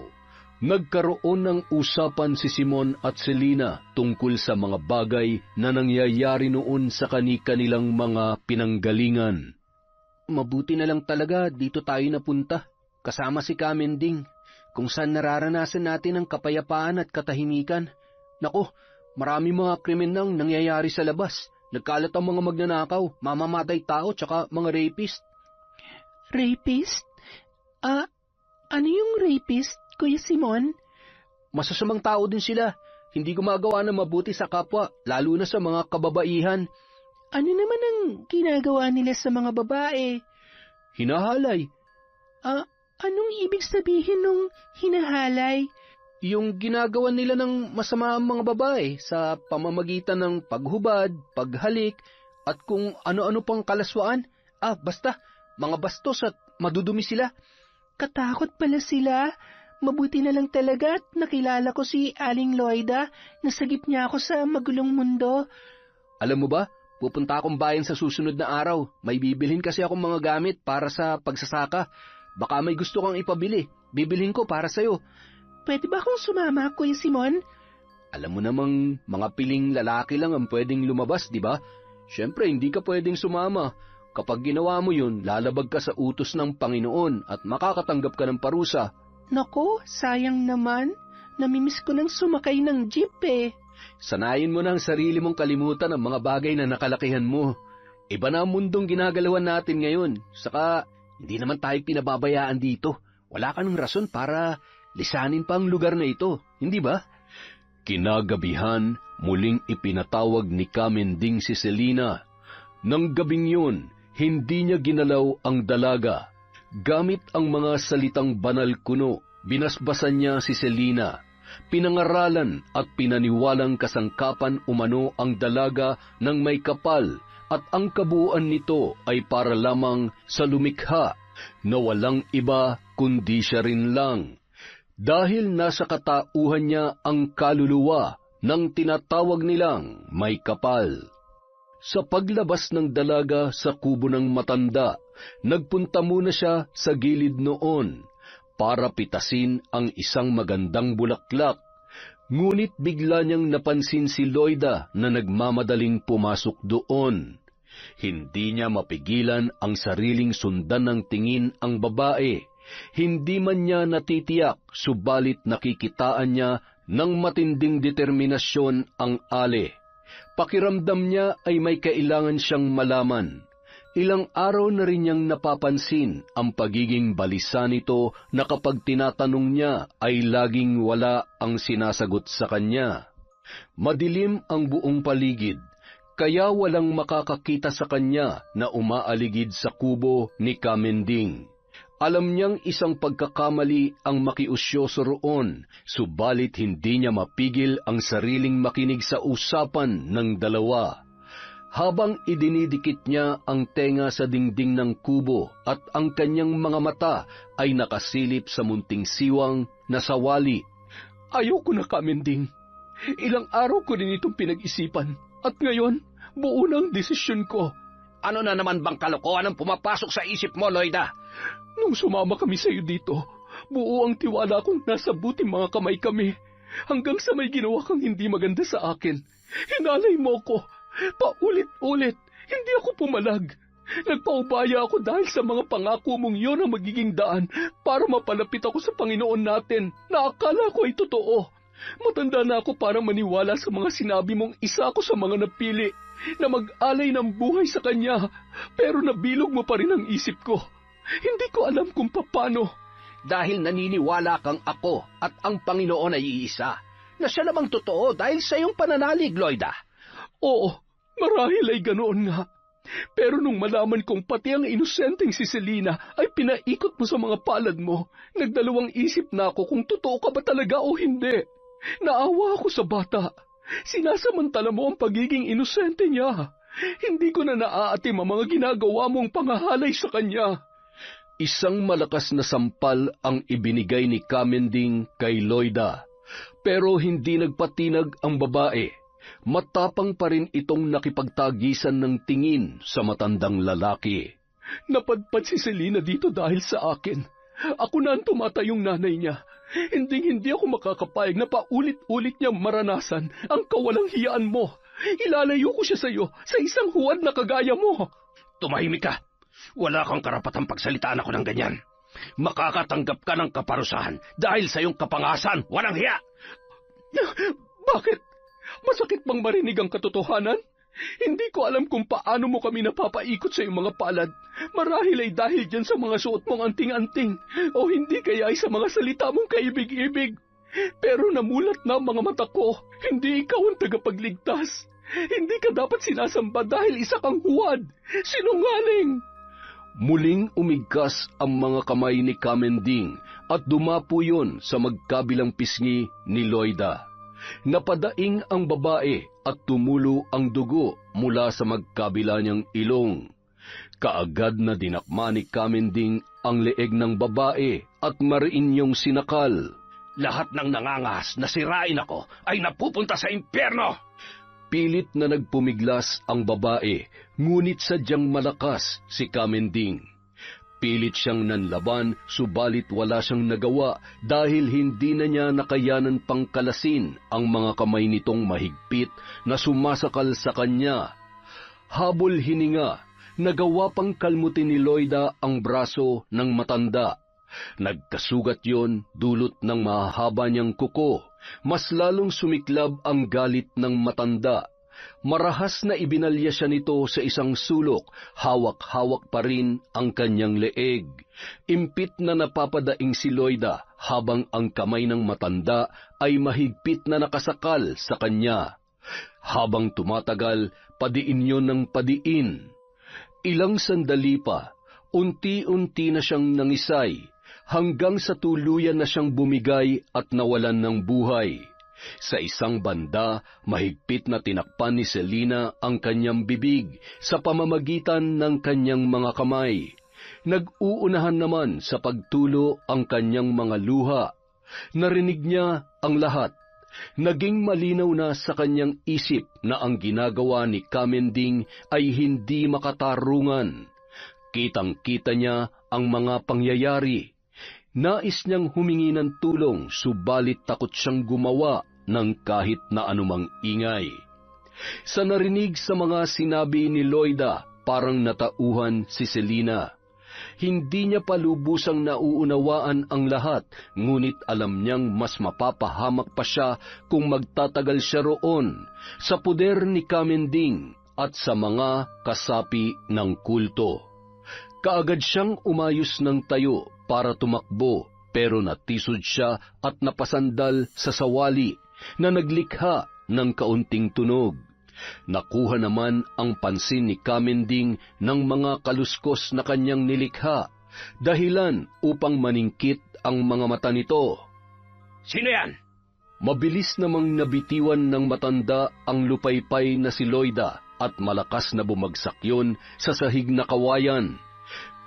nagkaroon ng usapan si Simon at Selina tungkol sa mga bagay na nangyayari noon sa kani-kanilang mga pinanggalingan. Mabuti na lang talaga dito tayo napunta, kasama si Kamending, kung saan nararanasan natin ang kapayapaan at katahimikan. Naku, marami mga krimen nang nangyayari sa labas. Nagkalat ang mga magnanakaw, mamamatay tao, tsaka mga rapist. Rapist? Ano yung rapist, Kuya Simon? Masasamang tao din sila. Hindi gumagawa ng mabuti sa kapwa, lalo na sa mga kababaihan. Ano naman ang ginagawa nila sa mga babae? Hinahalay. Anong ibig sabihin nung hinahalay? Yung ginagawa nila ng masama ang mga babae sa pamamagitan ng paghubad, paghalik, at kung ano-ano pang kalaswaan. Basta, mga bastos at madudumi sila. Katakot pala sila. Mabuti na lang talaga at nakilala ko si Aling Loida. Nasagip niya ako sa magulong mundo. Alam mo ba, pupunta akong bayan sa susunod na araw. May bibilhin kasi akong mga gamit para sa pagsasaka. Baka may gusto kang ipabili. Bibilhin ko para sa'yo. Pwede ba akong sumama, Kuya Simon? Alam mo namang mga piling lalaki lang ang pwedeng lumabas, di ba? Siyempre, hindi ka pwedeng sumama. Kapag ginawa mo yun, lalabag ka sa utos ng Panginoon at makakatanggap ka ng parusa. Nako, sayang naman. Namimiss ko nang sumakay ng jeep eh. Sanayin mo na ang sarili mong kalimutan ang mga bagay na nakalakihan mo. Iba na ang mundong ginagalawan natin ngayon. Saka, hindi naman tayo pinababayaan dito. Wala ka ng rason para lisanin pa ang lugar na ito, hindi ba? Kinagabihan, muling ipinatawag ni Kamending si Selina. Nang gabing yun, hindi niya ginalaw ang dalaga. Gamit ang mga salitang banal kuno, binasbasan niya si Selina. Pinangaralan at pinaniwalang kasangkapan umano ang dalaga ng may kapal at ang kabuuan nito ay para lamang sa lumikha na walang iba kundi siya rin lang. Dahil nasa katauhan niya ang kaluluwa ng tinatawag nilang may kapal. Sa paglabas ng dalaga sa kubo ng matanda, nagpunta muna siya sa gilid noon para pitasin ang isang magandang bulaklak. Ngunit bigla niyang napansin si Loida na nagmamadaling pumasok doon. Hindi niya mapigilan ang sariling sundan ng tingin ang babae. Hindi man niya natitiyak, subalit nakikitaan niya Nang matinding determinasyon ang Ale, pakiramdam niya ay may kailangan siyang malaman. Ilang araw na rin niyang napapansin ang pagiging balisa nito na kapag tinatanong niya ay laging wala ang sinasagot sa kanya. Madilim ang buong paligid, kaya walang makakakita sa kanya na umaaligid sa kubo ni Kamending. Alam niyang isang pagkakamali ang makiusyoso roon, subalit hindi niya mapigil ang sariling makinig sa usapan ng dalawa. Habang idinidikit niya ang tenga sa dingding ng kubo at ang kanyang mga mata ay nakasilip sa munting siwang na sawali. Ayoko na, Kamending. Ilang araw ko din itong pinag-isipan at ngayon, buo na ang desisyon ko. Ano na naman bang kalokohan ang pumapasok sa isip mo, Loida? Nung sumama kami sa iyo dito, buo ang tiwala kong nasa buting mga kamay kami. Hanggang sa may ginawa kang hindi maganda sa akin. Hinalay mo ko. Paulit-ulit. Hindi ako pumalag. Nagpaubaya ako dahil sa mga pangako mong iyon ang magiging daan para mapalapit ako sa Panginoon natin na akala ko ay totoo. Matanda na ako para maniwala sa mga sinabi mong isa ako sa mga napili na mag-alay ng buhay sa Kanya, pero nabilog mo pa rin ang isip ko. Hindi ko alam kung paano. Dahil naniniwala kang ako at ang Panginoon ay iisa, na siya namang totoo dahil sa iyong pananalig, Loida. Oo, marahil ay ganoon nga. Pero nung malaman kong pati ang inosenteng si Selina ay pinaikot mo sa mga palad mo, nagdalawang isip na ako kung totoo ka ba talaga o hindi. Naawa ako sa bata. Sinasamantala mo ang pagiging inosente niya. Hindi ko na naaatim ang mga ginagawa mong pangahalay sa kanya. Isang malakas na sampal ang ibinigay ni Kamending kay Loida, pero hindi nagpatinag ang babae. Matapang pa rin itong nakipagtagisan ng tingin sa matandang lalaki. Napadpad si Selina dito dahil sa akin. Ako na ang tumatayong nanay niya. Hindi ako makakapayag na paulit-ulit niyang maranasan ang kawalang hiyaan mo. Ilalayo ko siya sa iyo sa isang huwad na kagaya mo. Tumahimik ka. Wala kang karapatang pagsalitaan ako ng ganyan. Makakatanggap ka ng kaparusahan dahil sa iyong kapangasan. Walang hiya! Bakit? Masakit bang marinig ang katotohanan? Hindi ko alam kung paano mo kami napapaikot sa iyong mga palad. Marahil ay dahil dyan sa mga suot mong anting-anting, o hindi kaya ay sa mga salita mong kaibig-ibig. Pero namulat na ang mga mata ko, hindi ikaw ang tagapagligtas. Hindi ka dapat sinasamba dahil isa kang huwad. Sinungaling! Muling umigkas ang mga kamay ni Kamending at dumapo yun sa magkabilang pisngi ni Loida. Napadaing ang babae at tumulo ang dugo mula sa magkabila niyang ilong. Kaagad na dinakma ni Kamending ang leeg ng babae at mariin niyong sinakal. Lahat ng nangangas na sirain ako ay napupunta sa impyerno! Pilit na nagpumiglas ang babae, ngunit sadyang malakas si Kamending. Pilit siyang nanlaban, subalit wala siyang nagawa dahil hindi na niya nakayanan pang kalasin ang mga kamay nitong mahigpit na sumasakal sa kanya. Habol hininga, nagawa pang kalmutin ni Loida ang braso ng matanda. Nagkasugat yon dulot ng mahahaba niyang kuko. Mas lalong sumiklab ang galit ng matanda. Marahas na ibinalya siya nito sa isang sulok, hawak-hawak pa rin ang kanyang leeg. Impit na napapadaing si Loida habang ang kamay ng matanda ay mahigpit na nakasakal sa kanya. Habang tumatagal, padiin yon ng padiin. Ilang sandali pa, unti-unti na siyang nangisay, hanggang sa tuluyan na siyang bumigay at nawalan ng buhay. Sa isang banda, mahigpit na tinakpan ni Selina ang kanyang bibig sa pamamagitan ng kanyang mga kamay. Nag-uunahan naman sa pagtulo ang kanyang mga luha. Narinig niya ang lahat. Naging malinaw na sa kanyang isip na ang ginagawa ni Kamending ay hindi makatarungan. Kitang-kita niya ang mga pangyayari. Nais niyang humingi ng tulong, subalit takot siyang gumawa ng kahit na anumang ingay. Sa narinig sa mga sinabi ni Loida, parang natauhan si Selina. Hindi niya palubusang nauunawaan ang lahat, ngunit alam niyang mas mapapahamak pa siya kung magtatagal siya roon sa puder ni Kamending at sa mga kasapi ng kulto. Kaagad siyang umayos ng tayo para tumakbo, pero natisod siya at napasandal sa sawali na naglikha ng kaunting tunog. Nakuha naman ang pansin ni Kamending ng mga kaluskos na kanyang nilikha, dahilan upang maningkit ang mga mata nito. Sino yan? Mabilis namang nabitiwan ng matanda ang lupaypay na si Loida at malakas na bumagsak yun sa sahig na kawayan.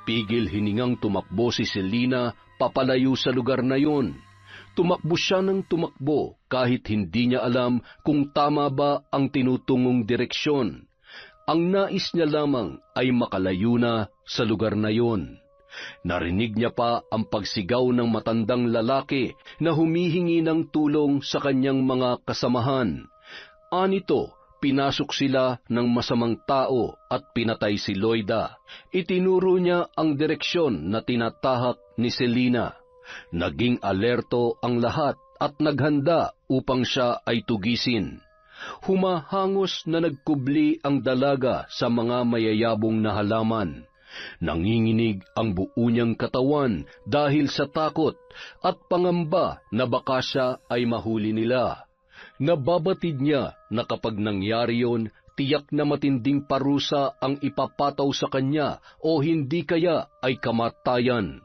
Pigil hiningang tumakbo si Selina papalayo sa lugar na yun. Tumakbo siya ng tumakbo kahit hindi niya alam kung tama ba ang tinutungong direksyon. Ang nais niya lamang ay makalayo na sa lugar na yun. Narinig niya pa ang pagsigaw ng matandang lalaki na humihingi ng tulong sa kanyang mga kasamahan. Anito, pinasok sila ng masamang tao at pinatay si Loida. Itinuro niya ang direksyon na tinatahak ni Selina. Naging alerto ang lahat at naghanda upang siya ay tugisin. Humahangos na nagkubli ang dalaga sa mga mayayabong na halaman. Nanginginig ang buo niyang katawan dahil sa takot at pangamba na baka siya ay mahuli nila. Nababatid niya na kapag nangyari yon, tiyak na matinding parusa ang ipapataw sa kanya o hindi kaya ay kamatayan.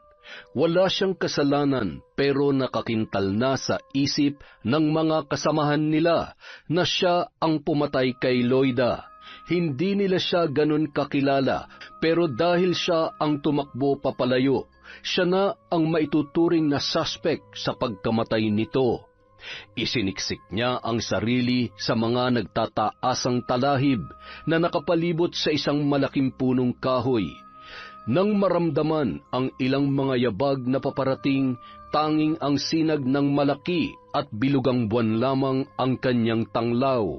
Wala siyang kasalanan pero nakakintal na sa isip ng mga kasamahan nila na siya ang pumatay kay Loida. Hindi nila siya ganun kakilala, pero dahil siya ang tumakbo papalayo, siya na ang maituturing na suspect sa pagkamatay nito. Isiniksik niya ang sarili sa mga nagtataasang talahib na nakapalibot sa isang malaking punong kahoy. Nang maramdaman ang ilang mga yabag na paparating, tanging ang sinag ng malaki at bilugang buwan lamang ang kanyang tanglaw.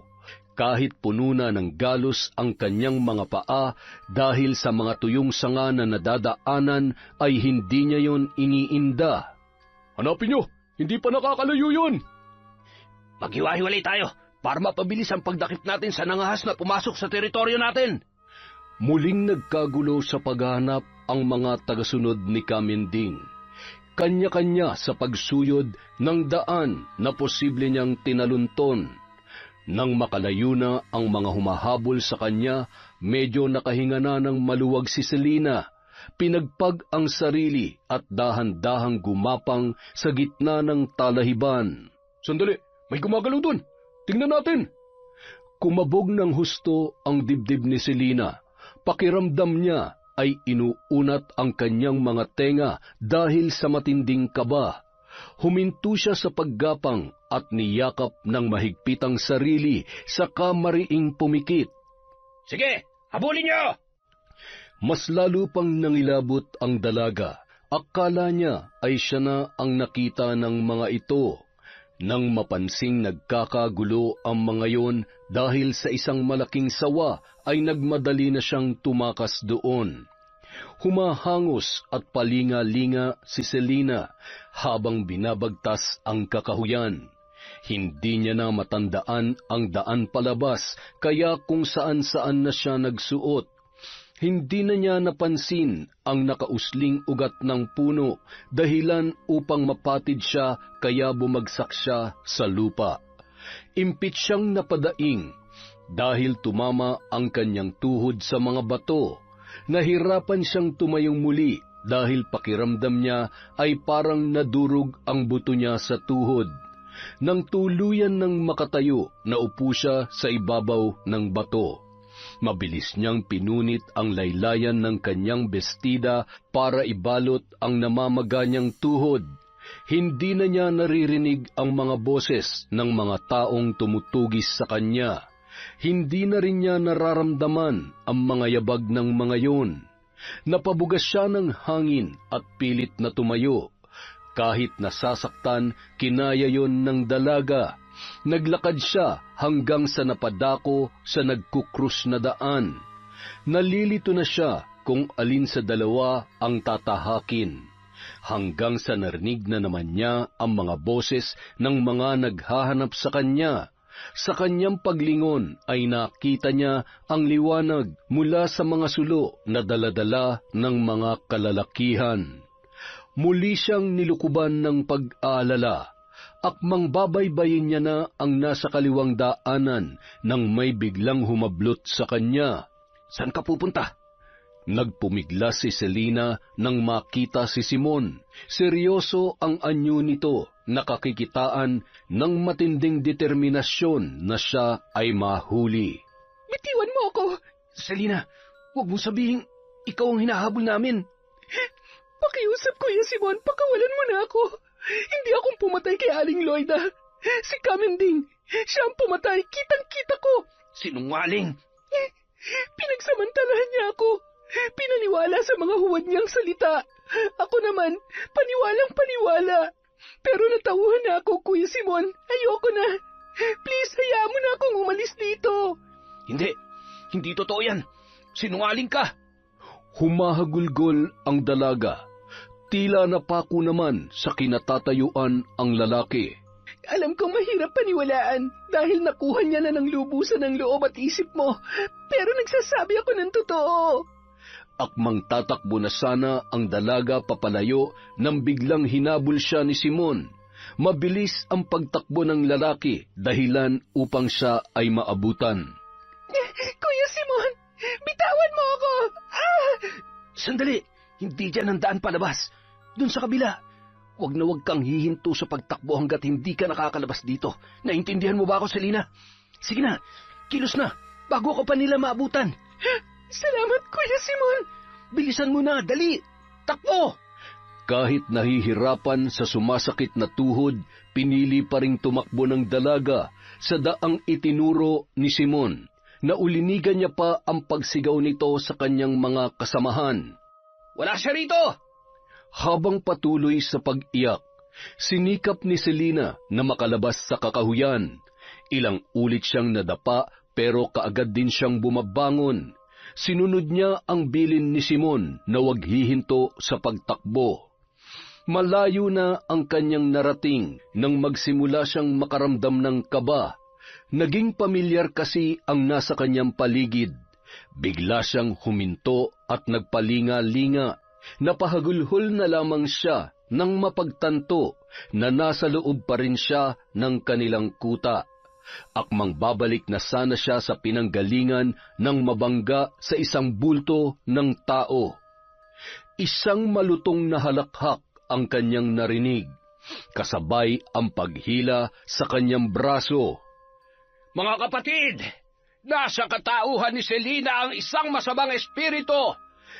Kahit puno na ng galos ang kanyang mga paa dahil sa mga tuyong sanga na nadadaanan, ay hindi niya yon iniinda. Hanapin niyo! Hindi pa nakakalayo yun! Maghiwa-hiwalay tayo para mapabilis ang pagdakip natin sa nangahas na pumasok sa teritoryo natin. Muling nagkagulo sa paghahanap ang mga tagasunod ni Kamending. Kanya-kanya sa pagsuyod ng daan na posible niyang tinalunton. Nang makalayo na ang mga humahabol sa kanya, medyo nakahinga na ng maluwag si Selina. Pinagpag ang sarili at dahan-dahang gumapang sa gitna ng talahiban. Sandali, may gumagalaw dun. Tingnan natin. Kumabog ng husto ang dibdib ni Selina. Pakiramdam niya ay inuunat ang kanyang mga tenga dahil sa matinding kaba. Huminto siya sa paggapang at niyakap ng mahigpit ang sarili sa kamariing pumikit. Sige, habulin niyo! Mas lalo pang nangilabot ang dalaga. Akala niya ay siya na ang nakita ng mga ito. Nang mapansing nagkakagulo ang mga yon dahil sa isang malaking sawa, ay nagmadali na siyang tumakas doon. Humahangos at palinga-linga si Selina habang binabagtas ang kakahuyan. Hindi niya na matandaan ang daan palabas, kaya kung saan-saan na siya nagsuot. Hindi na niya napansin ang nakausling ugat ng puno, dahilan upang mapatid siya kaya bumagsak siya sa lupa. Impit siyang napadaing dahil tumama ang kanyang tuhod sa mga bato. Nahirapan siyang tumayong muli dahil pakiramdam niya ay parang nadurog ang buto niya sa tuhod. Nang tuluyan ng makatayo, naupo siya sa ibabaw ng bato. Mabilis niyang pinunit ang laylayan ng kanyang bestida para ibalot ang namamaga niyang tuhod. Hindi na niya naririnig ang mga boses ng mga taong tumutugis sa kanya. Hindi na rin niya nararamdaman ang mga yabag ng mga yon. Napabugas siya ng hangin at pilit na tumayo. Kahit nasasaktan, kinaya yon ng dalaga. Naglakad siya hanggang sa napadako sa nagkukrus na daan. Nalilito na siya kung alin sa dalawa ang tatahakin, hanggang sa narinig na naman niya ang mga boses ng mga naghahanap sa kanya. Sa kanyang paglingon ay nakita niya ang liwanag mula sa mga sulo na daladala ng mga kalalakihan. Muli siyang nilukuban ng pag-aalala. Akmang babaybayin niya na ang nasa kaliwang daanan nang may biglang humablot sa kanya. Saan ka pupunta? Nagpumigla si Selina nang makita si Simon. Seryoso ang anyo nito, nakakikitaan ng matinding determinasyon na siya ay mahuli. Bitiwan mo ako! Selina, huwag mo sabihing ikaw ang hinahabol namin. Pakiusap, Kuya Simon, pakawalan mo na ako. Hindi akong pumatay kay Aling Loida. Si Kamending, siya ang pumatay, kitang-kita ko. Sinungaling! Pinagsamantalahan niya ako. Pinaniwala sa mga huwad niyang salita. Ako naman, paniwalang-paniwala. Pero natauhan na ako, Kuya Simon. Ayoko na. Please, hayaan mo na akong umalis dito. Hindi totoo yan. Sinungaling ka. Humahagulgol ang dalaga. Tila napako naman sa kinatatayuan ang lalaki. Alam kong mahirap paniwalaan dahil nakuha niya na ng lubusan ng loob at isip mo. Pero nagsasabi ako ng totoo. Akmang tatakbo na sana ang dalaga papalayo nang biglang hinabol siya ni Simon. Mabilis ang pagtakbo ng lalaki dahilan upang siya ay maabutan. Kuya Simon, bitawan mo ako! Sandali! Hindi dyan ang daan palabas. Doon sa kabila. Huwag na huwag kang hihinto sa pagtakbo hanggat hindi ka nakakalabas dito. Naintindihan mo ba ako, Selina? Sige na, kilos na, bago ko pa nila maabutan. Salamat, Kuya Simon. Bilisan mo na, dali! Takbo! Kahit nahihirapan sa sumasakit na tuhod, pinili pa ring tumakbo ng dalaga sa daang itinuro ni Simon. Naulinigan niya pa ang pagsigaw nito sa kanyang mga kasamahan. Wala siya rito! Habang patuloy sa pag-iyak, sinikap ni Selina na makalabas sa kakahuyan. Ilang ulit siyang nadapa pero kaagad din siyang bumabangon. Sinunod niya ang bilin ni Simon na huwag hihinto sa pagtakbo. Malayo na ang kanyang narating nang magsimula siyang makaramdam ng kaba. Naging pamilyar kasi ang nasa kanyang paligid. Bigla siyang huminto at nagpalinga-linga. Napahagulhol na lamang siya nang mapagtanto na nasa loob pa rin siya ng kanilang kuta. Akmang babalik na sana siya sa pinanggalingan nang mabangga sa isang bulto ng tao. Isang malutong na halakhak ang kanyang narinig, kasabay ang paghila sa kanyang braso. Mga kapatid, nasa katauhan ni Selina ang isang masamang espiritu.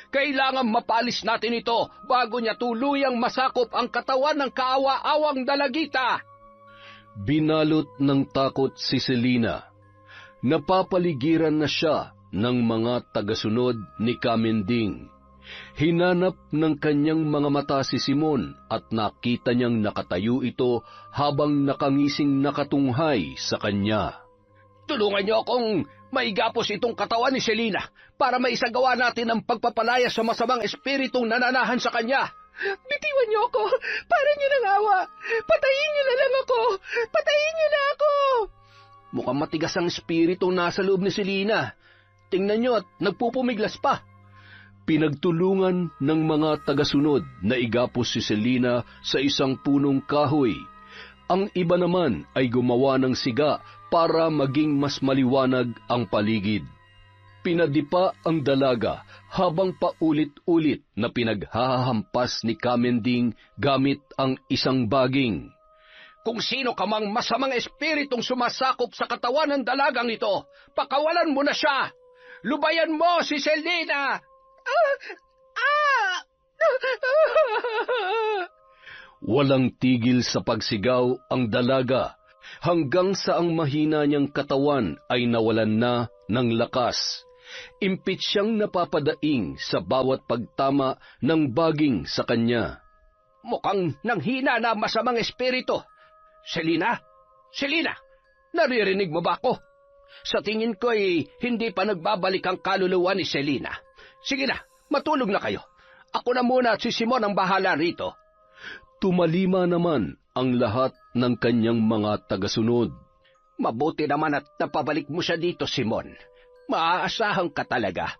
Kailangan mapalis natin ito bago niya tuluyang masakop ang katawan ng kaawa-awang dalagita. Binalot ng takot si Selina. Napapaligiran na siya ng mga tagasunod ni Kamending. Hinanap ng kanyang mga mata si Simon at nakita niyang nakatayo ito habang nakangising nakatunghay sa kanya. Tulungan niyo akong maigapos itong katawan ni Selina para maisagawa natin ang pagpapalaya sa masamang espiritong nananahan sa kanya. Bitiwan niyo ako! Para niyo ng awa! Patayin niyo na lang ako! Patayin niyo na ako! Mukhang matigas ang espiritong nasa loob ni Selina. Tingnan niyo at nagpupumiglas pa. Pinagtulungan ng mga tagasunod na igapos si Selina sa isang punong kahoy. Ang iba naman ay gumawa ng siga para maging mas maliwanag ang paligid. Pinadipa ang dalaga habang paulit-ulit na pinaghahampas ni Kamending gamit ang isang baging. Kung sino ka mang masamang espiritong sumasakop sa katawan ng dalagang ito, pakawalan mo na siya! Lubayan mo si Selina! Walang tigil sa pagsigaw ang dalaga hanggang sa ang mahina niyang katawan ay nawalan na ng lakas. Impit siyang napapadaing sa bawat pagtama ng baging sa kanya. Mukhang nanghina na masamang espiritu. Selina? Selina, naririnig mo ba ako? Sa tingin ko ay hindi pa nagbabalik ang kaluluwa ni Selina. Sige na, Matulog na kayo. Ako na muna at si Simon ang bahala rito. Tumalima naman ang lahat ng kanyang mga tagasunod. Mabuti naman at napabalik mo siya dito, Simon. Maaasahan ka talaga.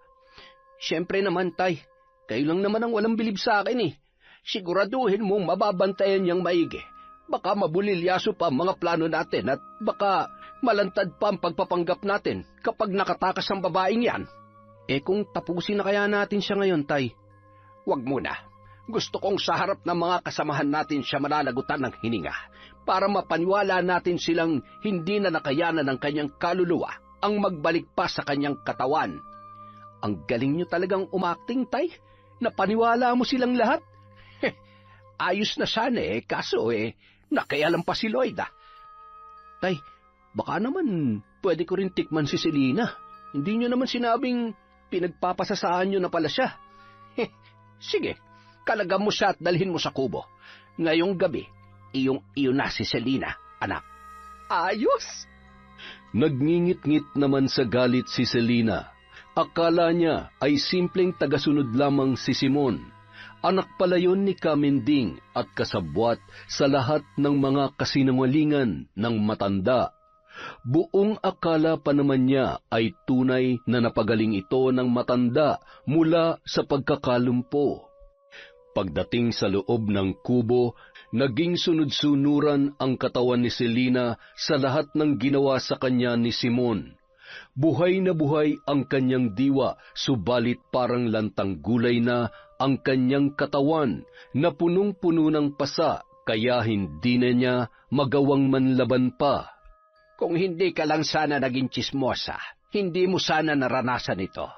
Siyempre naman, Tay. Kayo lang naman ang walang bilib sa akin eh. Siguraduhin mong mababantayan niyang maigi. Baka mabulilyaso pa ang mga plano natin at baka malantad pa ang pagpapanggap natin kapag nakatakas ang babaeng yan. Kung tapusin na kaya natin siya ngayon, Tay? Huwag muna. Gusto kong sa harap ng mga kasamahan natin siya malalagutan ng hininga para mapaniwala natin silang hindi na nakayanan ng kanyang kaluluwa ang magbalik pa sa kanyang katawan. Ang galing niyo talagang umakting, Tay. Napaniwala mo silang lahat. Ayos na sana kaso nakialam pa si Lloyd. Tay, baka naman pwede ko rin tikman si Selina. Hindi niyo naman sinabing pinagpapasasaan niyo na pala siya. Sige, kalagam mo siya at dalhin mo sa kubo. Ngayong gabi, iyo na si Selina, anak. Ayos! Nagngingit-ngit naman sa galit si Selina. Akala niya ay simpleng tagasunod lamang si Simon. Anak pala yun ni Kaminding at kasabwat sa lahat ng mga kasinungalingan ng matanda. Buong akala pa naman niya ay tunay na napagaling ito ng matanda mula sa pagkakalumpo. Pagdating sa loob ng kubo, naging sunod-sunuran ang katawan ni Selina sa lahat ng ginawa sa kanya ni Simon. Buhay na buhay ang kanyang diwa, subalit parang lantang gulay na ang kanyang katawan na punong-puno ng pasa, kaya hindi na niya magawang manlaban pa. Kung hindi ka lang sana naging tsismosa, hindi mo sana naranasan ito.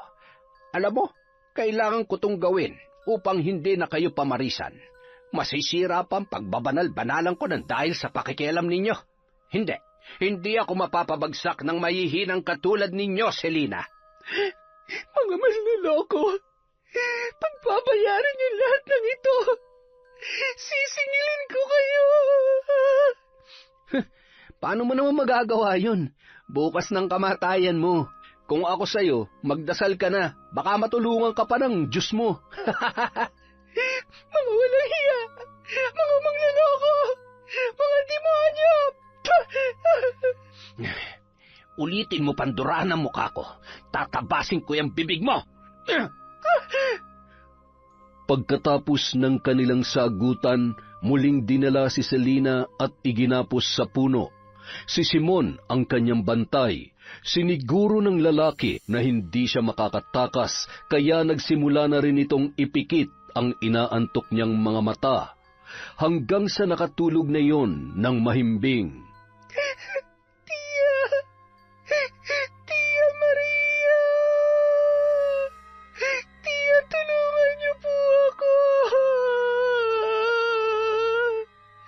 Alam mo, kailangan ko itong gawin upang hindi na kayo pamarisan. Masisira pa ang pagbabanal-banalan ko ng dahil sa pakikialam ninyo. Hindi ako mapapabagsak ng mahihinang katulad ninyo, Selina. Mga manloloko, pagbabayaran niyo lahat ng ito. Sisingilin ko kayo. Paano mo naman magagawa yun? Bukas ng kamatayan mo. Kung ako sa'yo, magdasal ka na. Baka matulungan ka pa ng Diyos mo. Mga walang hiya, mga manloloko, mga demonyo. Ulitin mo, Panduraan, ang mukha ko. Tatabasin ko yung bibig mo. Pagkatapos ng kanilang sagutan, muling dinala si Selina at iginapos sa puno. Si Simon ang kanyang bantay. Siniguro ng lalaki na hindi siya makakatakas, kaya nagsimula na rin itong ipikit ang inaantok niyang mga mata, hanggang sa nakatulog na iyon ng mahimbing. Tia Maria! Tia, tulungan niyo po ako!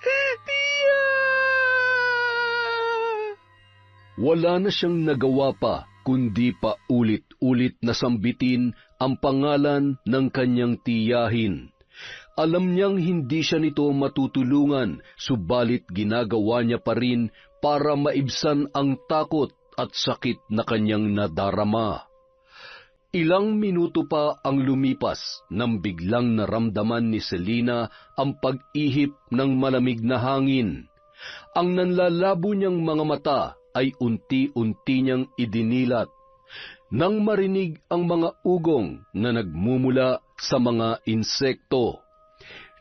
Tia! Wala na siyang nagawa pa, kundi pa ulit-ulit na sambitin ang pangalan ng kanyang tiyahin. Alam niyang hindi siya nito matutulungan, subalit ginagawa niya pa rin para maibsan ang takot at sakit na kanyang nadarama. Ilang minuto pa ang lumipas nang biglang naramdaman ni Selina ang pag-ihip ng malamig na hangin. Ang nanlalabo niyang mga mata ay unti-unti niyang idinilat. Nang marinig ang mga ugong na nagmumula sa mga insekto,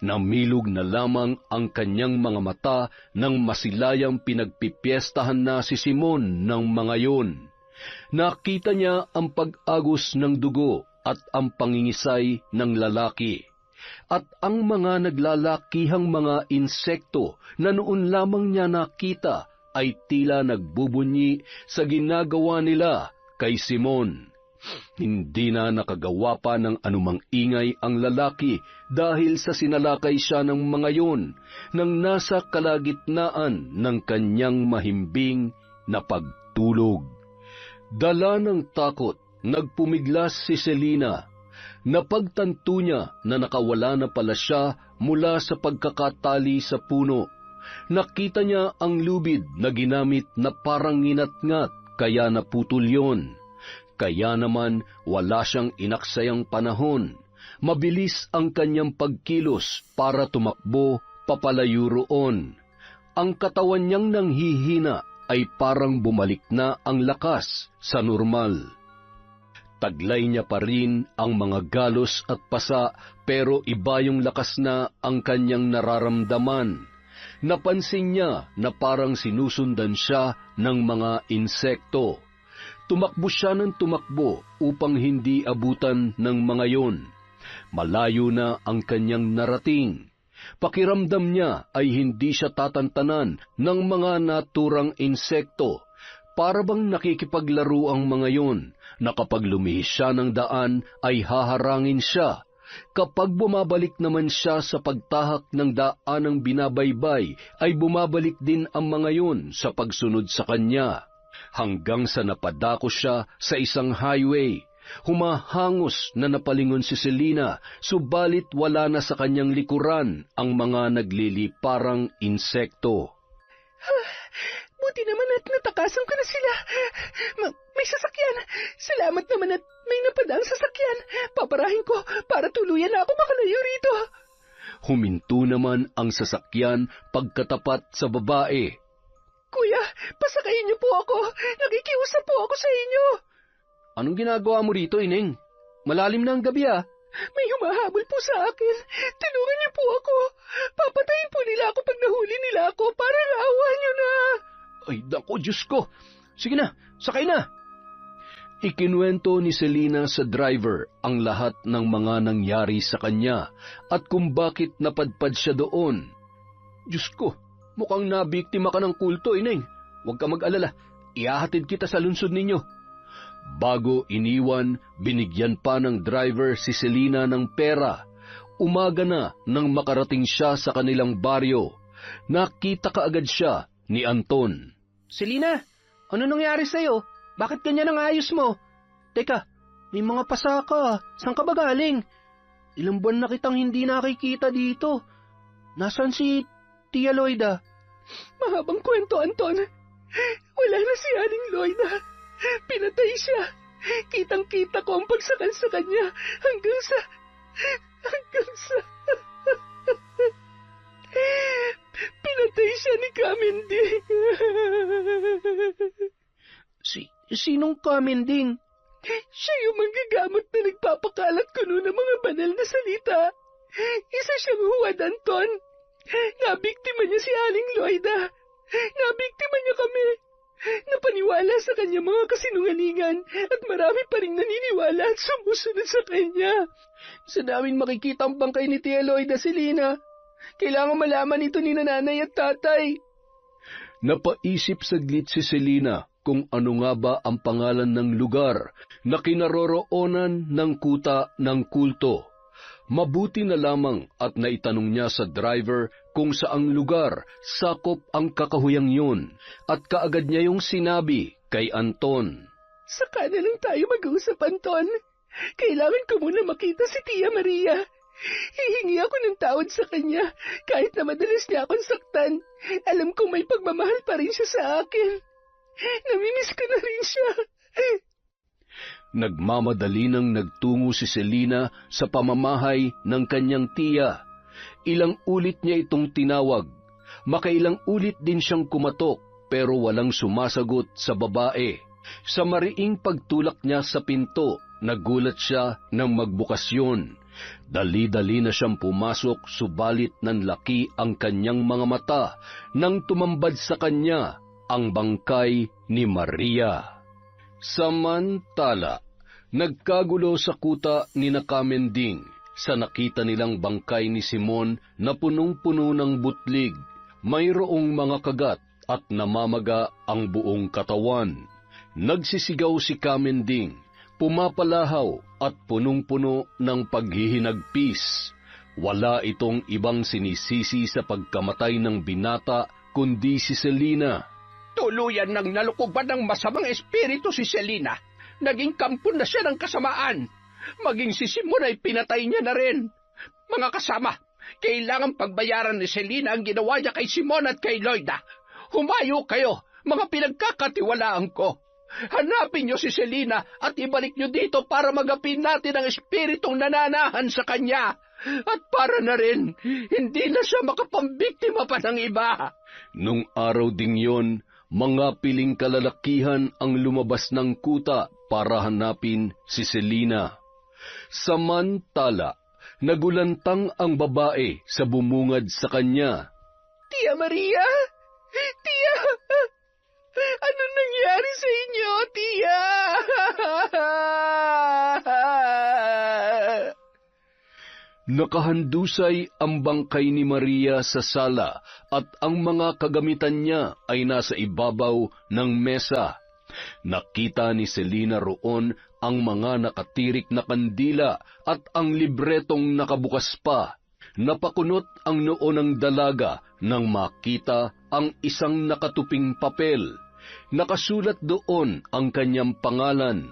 namilog na lamang ang kanyang mga mata nang masilayang pinagpipiestahan na si Simon ng mga yon. Nakita niya ang pag-agos ng dugo at ang pangingisay ng lalaki, at ang mga naglalakihang mga insekto na noon lamang niya nakita ay tila nagbubunyi sa ginagawa nila kay Simon. Hindi na nakagawa pa ng anumang ingay ang lalaki dahil sa sinalakay siya ng mga yon nang nasa kalagitnaan ng kanyang mahimbing na pagtulog. Dala ng takot, nagpumiglas si Selina. Napagtanto niya na nakawala na pala siya mula sa pagkakatali sa puno. Nakita niya ang lubid na ginamit na parang nginat-ngat, kaya naputol yon. Kaya naman wala siyang inaksayang panahon. Mabilis ang kanyang pagkilos para tumakbo papalayo roon. Ang katawan niyang nanghihina ay parang bumalik na ang lakas sa normal. Taglay niya pa rin ang mga galos at pasa pero iba yung lakas na ang kanyang nararamdaman. Napansin niya na parang sinusundan siya ng mga insekto. Tumakbo siya ng tumakbo upang hindi abutan ng mga yon. Malayo na ang kanyang narating. Pakiramdam niya ay hindi siya tatantanan ng mga naturang insekto. Para bang nakikipaglaro ang mga yon, na kapag lumihis siya ng daan ay haharangin siya. Kapag bumabalik naman siya sa pagtahak ng daanang binabaybay, ay bumabalik din ang mga yon sa pagsunod sa kanya. Hanggang sa napadako siya sa isang highway. Humahangos na napalingon si Selina, subalit wala na sa kanyang likuran ang mga nagliliparang insekto. Buti naman at natakasan ko na sila. May sasakyan. Salamat naman at may napadaang sasakyan. Paparahin ko para tuluyan na ako makalayo rito. Huminto naman ang sasakyan pagkatapat sa babae. Kuya, pasakayin niyo po ako. Nakikiusap po ako sa inyo. Anong ginagawa mo rito, Ineng? Malalim na ang gabi, ah. May humahabol po sa akin. Tulungan niyo po ako. Papatayin po nila ako pag nahuli nila ako. Parang awa niyo na. Ay, dako, Diyos ko. Sige na, sakay na. Ikinuwento ni Selina sa driver ang lahat ng mga nangyari sa kanya at kung bakit napadpad siya doon. Diyos ko, mukhang nabiktima ka ng kulto, Ineng. Huwag ka mag-alala. Ihahatid kita sa lungsod ninyo. Bago iniwan, binigyan pa ng driver si Selina ng pera. Umaga na nang makarating siya sa kanilang baryo. Nakita kaagad siya ni Anton. Selina, ano nangyari sa'yo? Bakit ganyan ang ayos mo? Teka, may mga pasa ka. Saan ka ba galing? Ilang buwan na kitang hindi nakikita dito. Nasaan si Tia Loida? Mahabang kwento, Anton. Wala na si Aling Loida. Pinatay siya. Kitang-kita ko ang pagsakal sa kanya hanggang sa... Pinatay siya ni Kamending. Sinong Kamending? Siya yung manggagamot na nagpapakalat kuno ng mga banal na salita. Isa siyang huwad, Anton. Nabiktima niya si Aling Loida. Nabiktima niya kami. Napaniwala sa kanya mga kasinungalingan at marami pa rin naniniwala at sumusunod sa kanya. Sa daming makikita ang bangkay ni Tia Loida, Selina. Kailangan malaman ito ni nanay at tatay. Napaisip saglit si Selina kung ano nga ba ang pangalan ng lugar na kinaroroonan ng kuta ng kulto. Mabuti na lamang at naitanong niya sa driver kung saang lugar sakop ang kakahuyang yun at kaagad niya yung sinabi kay Anton. Saka na lang tayo mag-usap, Anton. Kailangan ko muna makita si Tia Maria. Hihingi ako ng tawad sa kanya kahit na madalas niya akong saktan. Alam kong may pagmamahal pa rin siya sa akin. Namimiss ko na rin siya. Nagmamadali nang nagtungo si Selina sa pamamahay ng kanyang tiya. Ilang ulit niya itong tinawag. Makailang ulit din siyang kumatok pero walang sumasagot sa babae. Sa mariing pagtulak niya sa pinto, nagulat siya nang magbukas yun. Dali-dali na siyang pumasok subalit nanlaki ang kanyang mga mata nang tumambad sa kanya ang bangkay ni Maria. Samantala, nagkagulo sa kuta ni Kamending sa nakita nilang bangkay ni Simon na punong-puno ng butlig. Mayroong mga kagat at namamaga ang buong katawan. Nagsisigaw si Kamending, pumapalahaw at punong-puno ng paghihinagpis. Wala itong ibang sinisisi sa pagkamatay ng binata kundi si Selina. Tuluyan ng nalukuban ng masamang espiritu si Selina. Naging kampo na siya ng kasamaan. Maging si Simon ay pinatay niya na rin. Mga kasama, kailangan pagbayaran ni Selina ang ginawa niya kay Simon at kay Loida. Humayo kayo, mga pinagkakatiwalaan ko. Hanapin niyo si Selina at ibalik niyo dito para magapin natin ang espiritong nananahan sa kanya. At para na rin, hindi na siya makapambiktima pa ng iba. Nung araw ding yon, mga piling kalalakihan ang lumabas ng kuta para hanapin si Selina. Samantala, nagulantang ang babae sa bumungad sa kanya. Tia Maria? Tia! Ano nangyari sa inyo, Tia? Nakahandusay ang bangkay ni Maria sa sala at ang mga kagamitan niya ay nasa ibabaw ng mesa. Nakita ni Selina roon ang mga nakatirik na kandila at ang libretong nakabukas pa. Napakunot ang noo ng dalaga nang makita ang isang nakatuping papel. Nakasulat doon ang kanyang pangalan.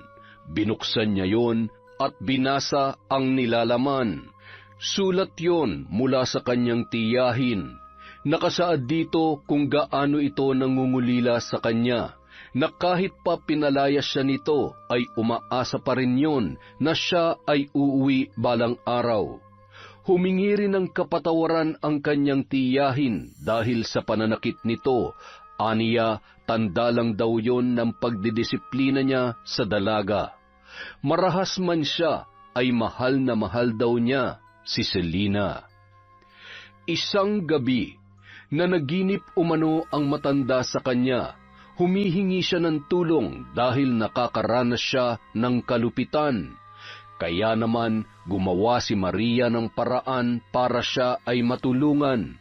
Binuksan niya yon at binasa ang nilalaman. Sulat yon mula sa kanyang tiyahin. Nakasaad dito kung gaano ito nangungulila sa kanya, na kahit pa pinalayas siya nito ay umaasa pa rin yon na siya ay uuwi balang araw. Humingi rin ng kapatawaran ang kanyang tiyahin dahil sa pananakit nito. Aniya, tanda lang daw yon ng pagdidisiplina niya sa dalaga. Marahas man siya, ay mahal na mahal daw niya si Selina. Isang gabi, na naginip umano ang matanda sa kanya, humihingi siya ng tulong dahil nakakaranas siya ng kalupitan. Kaya naman gumawa si Maria ng paraan para siya ay matulungan.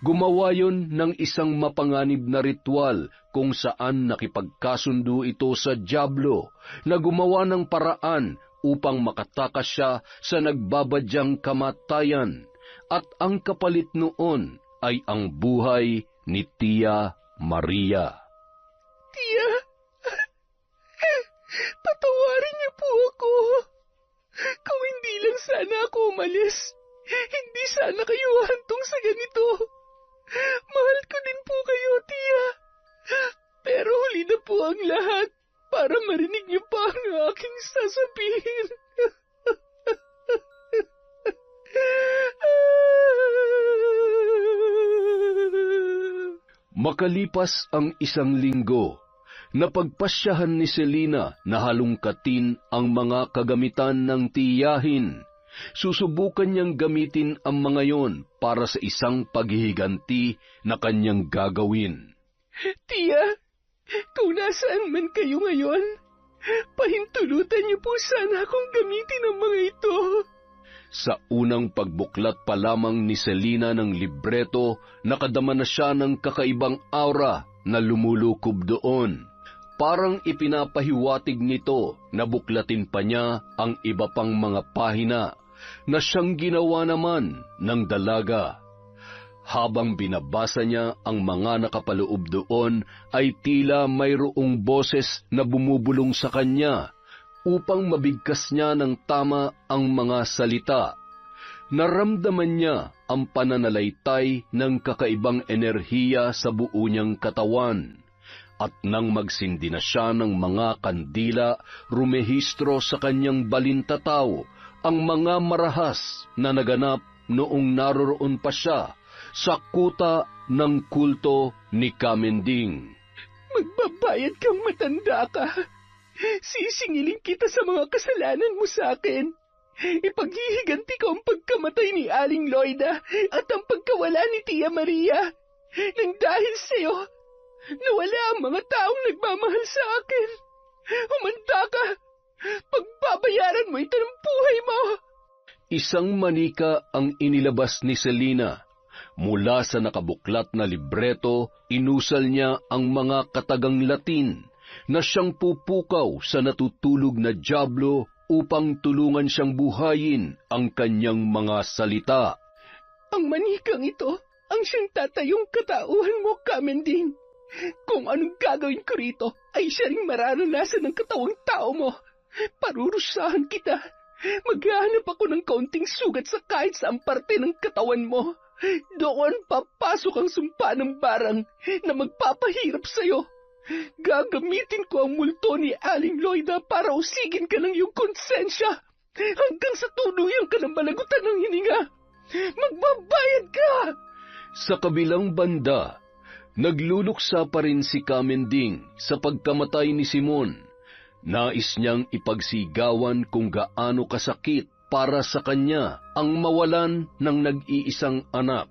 Gumawa yon ng isang mapanganib na ritual kung saan nakipagkasundo ito sa dyablo na gumawa ng paraan upang makatakas siya sa nagbabadyang kamatayan, at ang kapalit noon ay ang buhay ni Tia Maria. Tia, patawarin niyo po ako. Kung hindi lang sana ako umalis, hindi sana kayo hantong sa ganito. Mahal ko din po kayo, Tia. Pero huli na po ang lahat para marinig niyo pa ang aking sasabihin. Makalipas ang isang linggo, napagpasyahan ni Selina na halungkatin ang mga kagamitan ng tiyahin. Susubukan niyang gamitin ang mga yon para sa isang paghihiganti na kanyang gagawin. Tia, kung nasaan man kayo ngayon, pahintulutan niyo po sana akong gamitin ang mga ito. Sa unang pagbuklat pa lamang ni Selina ng libreto, nakadama na siya ng kakaibang aura na lumulukob doon. Parang ipinapahiwatig nito na buklatin pa niya ang iba pang mga pahina na siyang ginawa naman ng dalaga. Habang binabasa niya ang mga nakapaloob doon, ay tila mayroong boses na bumubulong sa kanya upang mabigkas niya ng tama ang mga salita. Naramdaman niya ang pananalaytay ng kakaibang enerhiya sa buo niyang katawan. At nang magsindi na siya ng mga kandila, rumehistro sa kanyang balintataw ang mga marahas na naganap noong naroroon pa siya sa kuta ng kulto ni Kamending. Magbabayad kang matanda ka. Sisingilin kita sa mga kasalanan mo sa akin. Ipaghihiganti ko ang pagkamatay ni Aling Loida at ang pagkawala ni Tia Maria. Nang dahil sa'yo, nawala ang mga taong nagmamahal sa akin. Humanda ka. Pagbabayaran mo ito ng buhay mo. Isang manika ang inilabas ni Selina. Mula sa nakabuklat na libreto, inusal niya ang mga katagang Latin na siyang pupukaw sa natutulog na dyablo upang tulungan siyang buhayin ang kanyang mga salita. Ang manikang ito ang siyang tatayong katauhan mo, Kamending. Kung anong gagawin ko rito, ay siya ring mararanasan ng katawang tao mo. Parurusahan kita. Maghahanap ako ng kaunting sugat sa kahit saang parte ng katawan mo. Doon papasok ang sumpa ng barang na magpapahirap sa'yo. Gagamitin ko ang multo ni Aling Loida para usigin ka ng iyong konsensya hanggang sa tuluyan ka ng malagutan ng hininga. Magbabayad ka! Sa kabilang banda, nagluluksa pa rin si Kamending sa pagkamatay ni Simon. Nais niyang ipagsigawan kung gaano kasakit para sa kanya ang mawalan ng nag-iisang anak.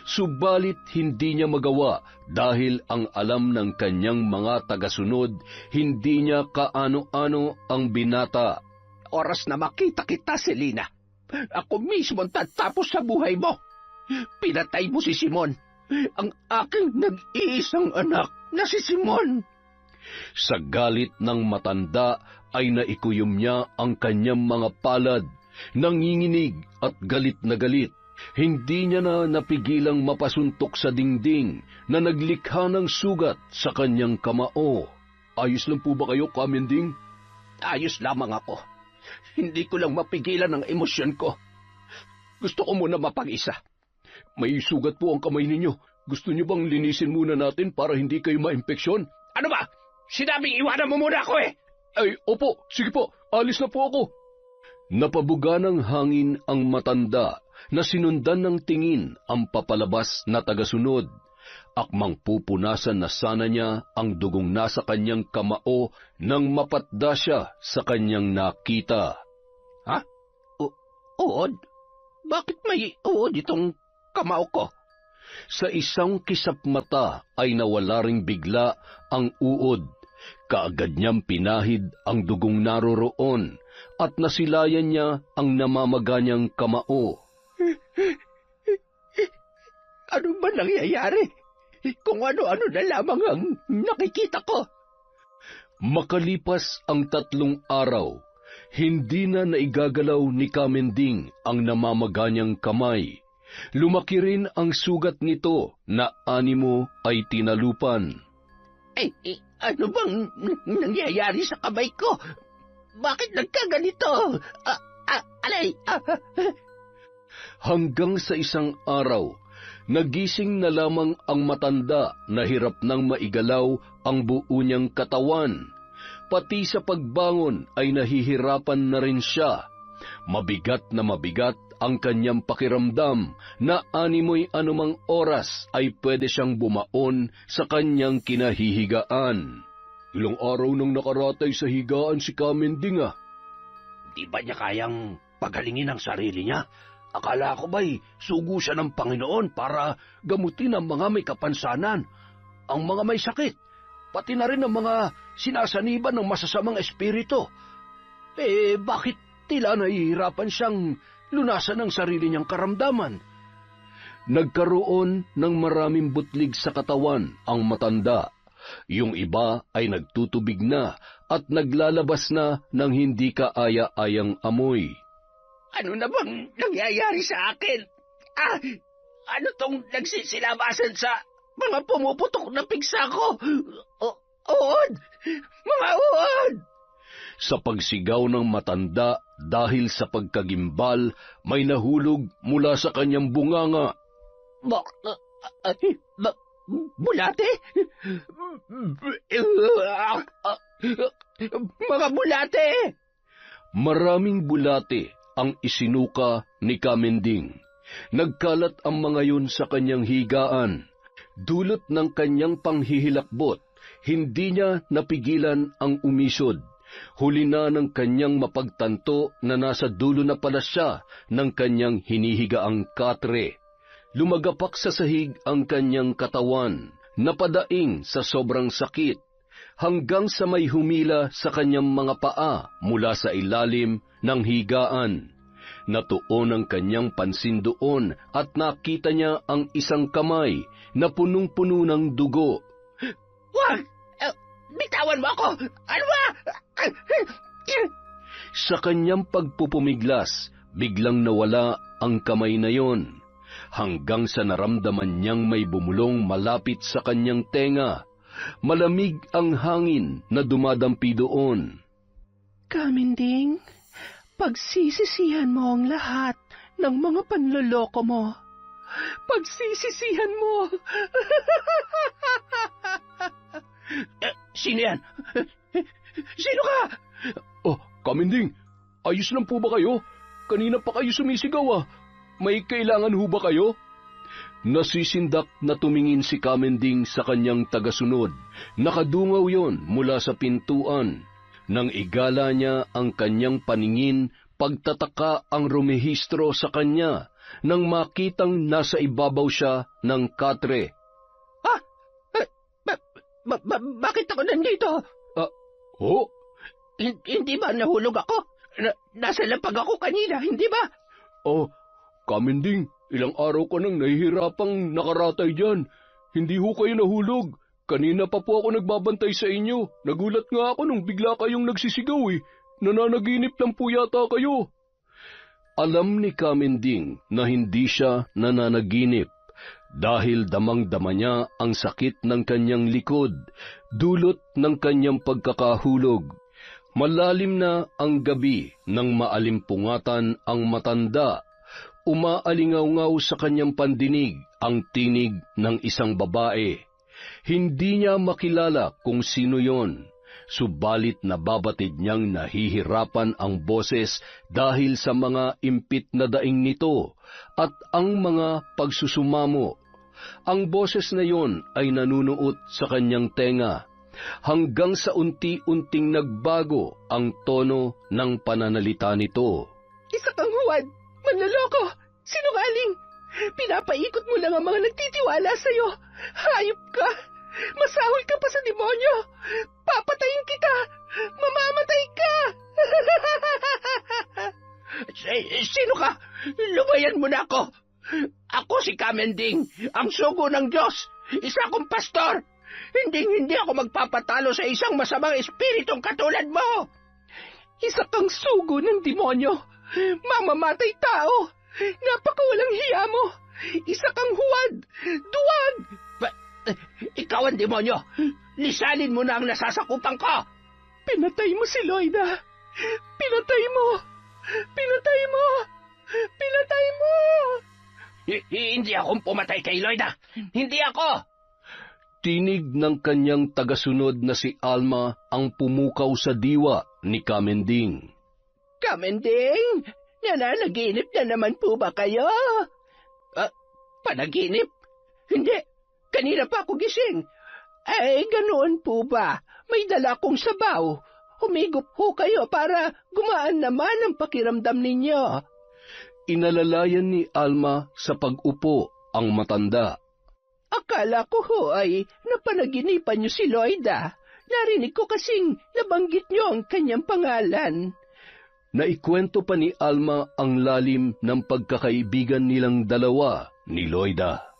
Subalit hindi niya magawa dahil ang alam ng kanyang mga tagasunod, hindi niya kaano-ano ang binata. Oras na makita kita, Selina. Ako mismo ang tatapos sa buhay mo. Pinatay mo si Simon, ang aking nag-iisang anak na si Simon. Sa galit ng matanda ay naikuyom niya ang kanyang mga palad, nanginginig at galit na galit. Hindi niya na napigilang mapasuntok sa dingding na naglikha ng sugat sa kanyang kamao. Ayos lang po ba kayo, Kamending? Ayos lamang ako. Hindi ko lang mapigilan ang emosyon ko. Gusto ko muna mapag-isa. May sugat po ang kamay ninyo. Gusto niyo bang linisin muna natin para hindi kayo ma-impeksyon? Ano ba? Sinabing iwanan mo muna ako eh! Ay, opo, sige po, alis na po ako. Napabuga ng hangin ang matanda na sinundan ng tingin ang papalabas na tagasunod. Akmang pupunasan na sana niya ang dugong nasa kanyang kamao nang mapatda siya sa kanyang nakita. Ha? Uod? Bakit may uod itong kamao ko? Sa isang kisap mata ay nawala ring bigla ang uod. Kaagad niyang pinahid ang dugong naroroon at nasilayan niya ang namamaga niyang kamao. Ano ba nangyayari? Kung ano-ano na lamang ang nakikita ko. Makalipas ang 3 araw, hindi na naigagalaw ni Kamending ang namamaga niyang kamay. Lumaki rin ang sugat nito na 6 ay tinalupan. Ano bang nangyayari sa kamay ko? Bakit nagkaganito? Alay! Hanggang sa isang araw, nagising na lamang ang matanda na hirap nang maigalaw ang buo niyang katawan. Pati sa pagbangon ay nahihirapan na rin siya. Mabigat na mabigat ang kanyang pakiramdam na animoy anumang oras ay pwede siyang bumaon sa kanyang kinahihigaan. Ilang araw nang nakaratay sa higaan si Kamending ah. Di ba niya kayang pagalingin ang sarili niya? Akala ko ba'y sugo siya ng Panginoon para gamutin ang mga may kapansanan, ang mga may sakit, pati na rin ang mga sinasaniban ng masasamang espiritu. Bakit tila nahihirapan siyang lunasan ang sarili niyang karamdaman? Nagkaroon ng maraming butlig sa katawan ang matanda. Yung iba ay nagtutubig na at naglalabas na ng hindi kaaya-ayang amoy. Ano na bang nangyayari sa akin? Ano tong nagsisilabasan sa mga pumuputok na pigsa ko? Uod! Mga uod! Sa pagsigaw ng matanda dahil sa pagkagimbal, may nahulog mula sa kanyang bunganga. Bulate? Mga bulate! Maraming bulate ang isinuka ni Kamending. Nagkalat ang mga yun sa kanyang higaan. Dulot ng kanyang panghihilakbot, hindi niya napigilan ang umisod. Huli na ng kanyang mapagtanto na nasa dulo na pala siya ng kanyang hinihigaang katre. Lumagapak sa sahig ang kanyang katawan, napadaing sa sobrang sakit, hanggang sa may humila sa kanyang mga paa mula sa ilalim ng higaan. Natuon ang kanyang pansin doon at nakita niya ang isang kamay na punong-puno ng dugo. Wag! Bitawan mo ako! Ano ba? Sa kanyang pagpupumiglas, biglang nawala ang kamay na yon, hanggang sa naramdaman niyang may bumulong malapit sa kanyang tenga. Malamig ang hangin na dumadampi doon. Kamending, pagsisisihan mo ang lahat ng mga panloloko mo. Pagsisisihan mo. Sino yan? Sino ka? Oh, Kaminding, ayos lang po ba kayo? Kanina pa kayo sumisigaw ah. May kailangan ho ba kayo? Nasisindak na tumingin si Kaminding sa kanyang tagasunod. Nakadungaw yon mula sa pintuan. Nang igala niya ang kanyang paningin, pagtataka ang rumehistro sa kanya nang makitang nasa ibabaw siya ng katre. Bakit ako nandito? Oh, Hindi ba nahulog ako? Nasa lapag ako kanina, hindi ba? oh, Kaminding, ilang araw ka nang nahihirapang nakaratay dyan. Hindi ho kayo nahulog. Kanina pa po ako nagbabantay sa inyo. Nagulat nga ako nung bigla kayong nagsisigaw eh. Nananaginip lang po yata kayo. Alam ni Kaminding na hindi siya nananaginip dahil damang-dama niya ang sakit ng kanyang likod, dulot ng kanyang pagkakahulog. Malalim na ang gabi nang maalimpungatan ang matanda. Umaalingaw-ngaw sa kanyang pandinig ang tinig ng isang babae. Hindi niya makilala kung sino yon, subalit nababatid niyang nahihirapan ang boses dahil sa mga impit na daing nito at ang mga pagsusumamo. Ang boses na yon ay nanunuot sa kanyang tenga, hanggang sa unti-unting nagbago ang tono ng pananalita nito. Isa kang huwad, manloloko, sinungaling. Pinapaikot mo lang ang mga nagtitiwala sa'yo. Hayop ka! Masahol ka pa sa demonyo! Papatayin kita! Mamamatay ka! Sino ka? Lubayan mo na ako! Ako si Kaminding, ang sugo ng Diyos! Isa akong pastor! Hindi ako magpapatalo sa isang masamang espiritong katulad mo! Isa kang sugo ng demonyo! Mamamatay tao! Napakawalang hiya mo! Isa kang huwad! Duwag! Ikaw ang demonyo! Lisalin mo na ang nasasakupan ko! Pinatay mo si Loida! Pinatay mo! Pinatay mo! Pinatay mo! Hindi akong pumatay kay Loida! Hindi ako! Tinig ng kanyang tagasunod na si Alma ang pumukaw sa diwa ni Kaminding. Kaminding! Nananaginip na naman po ba kayo? Panaginip? Hindi. Kanina pa ako gising. Ay, ganoon po ba? May dala kong sabaw. Humigop ho kayo para gumaan naman ang pakiramdam ninyo. Inalalayan ni Alma sa pag-upo ang matanda. Akala ko ho ay napanaginipan niyo si Loida. Narinig ko kasing nabanggit niyo ang kanyang pangalan. Naikwento pa ni Alma ang lalim ng pagkakaibigan nilang dalawa ni Loida.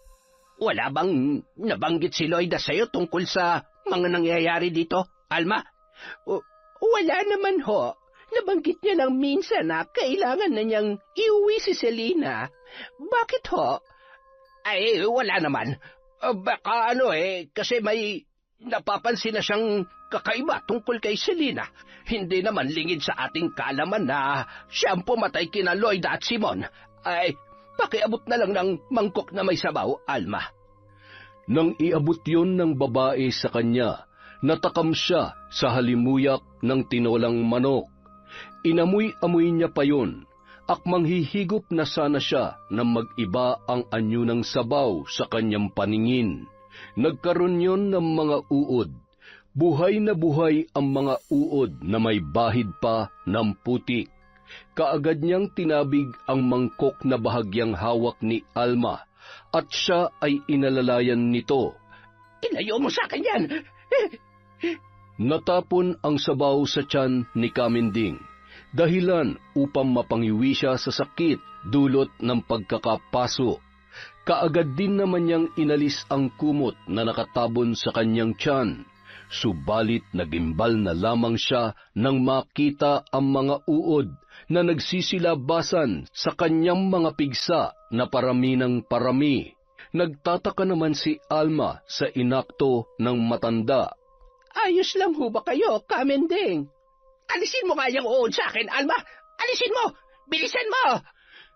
Wala bang nabanggit si Loida sa'yo tungkol sa mga nangyayari dito, Alma? Wala naman ho. Nabanggit niya lang minsan na kailangan na niyang iuwi si Selina. Bakit ho? Ay, wala naman. Baka kasi may napapansin na siyang kakaiba tungkol kay Selina. Hindi naman lingid sa ating kaalaman na siya ang pumatay kina Loida at Simon. Ay, pakiabot na lang ng mangkok na may sabaw, Alma. Nang iabot yon ng babae sa kanya, natakam siya sa halimuyak ng tinolang manok. Inamoy-amoy niya pa yon, akmang hihigop na sana siya na mag-iba ang anyo ng sabaw sa kanyang paningin. Nagkaroon yon ng mga uod. Buhay na buhay ang mga uod na may bahid pa ng putik. Kaagad niyang tinabig ang mangkok na bahagyang hawak ni Alma at siya ay inalalayan nito. Ilayo mo sa akin yan! Natapon ang sabaw sa tiyan ni Kaminding, dahilan upang mapangiwi siya sa sakit dulot ng pagkakapaso. Kaagad din naman niyang inalis ang kumot na nakatabon sa kanyang tiyan. Subalit nagimbal na lamang siya nang makita ang mga uod na nagsisilabasan sa kanyang mga pigsa na parami ng parami. Nagtataka naman si Alma sa inakto ng matanda. Ayos lang ho ba kayo, Kaminding? Alisin mo nga yung uod sa akin, Alma! Alisin mo! Bilisan mo!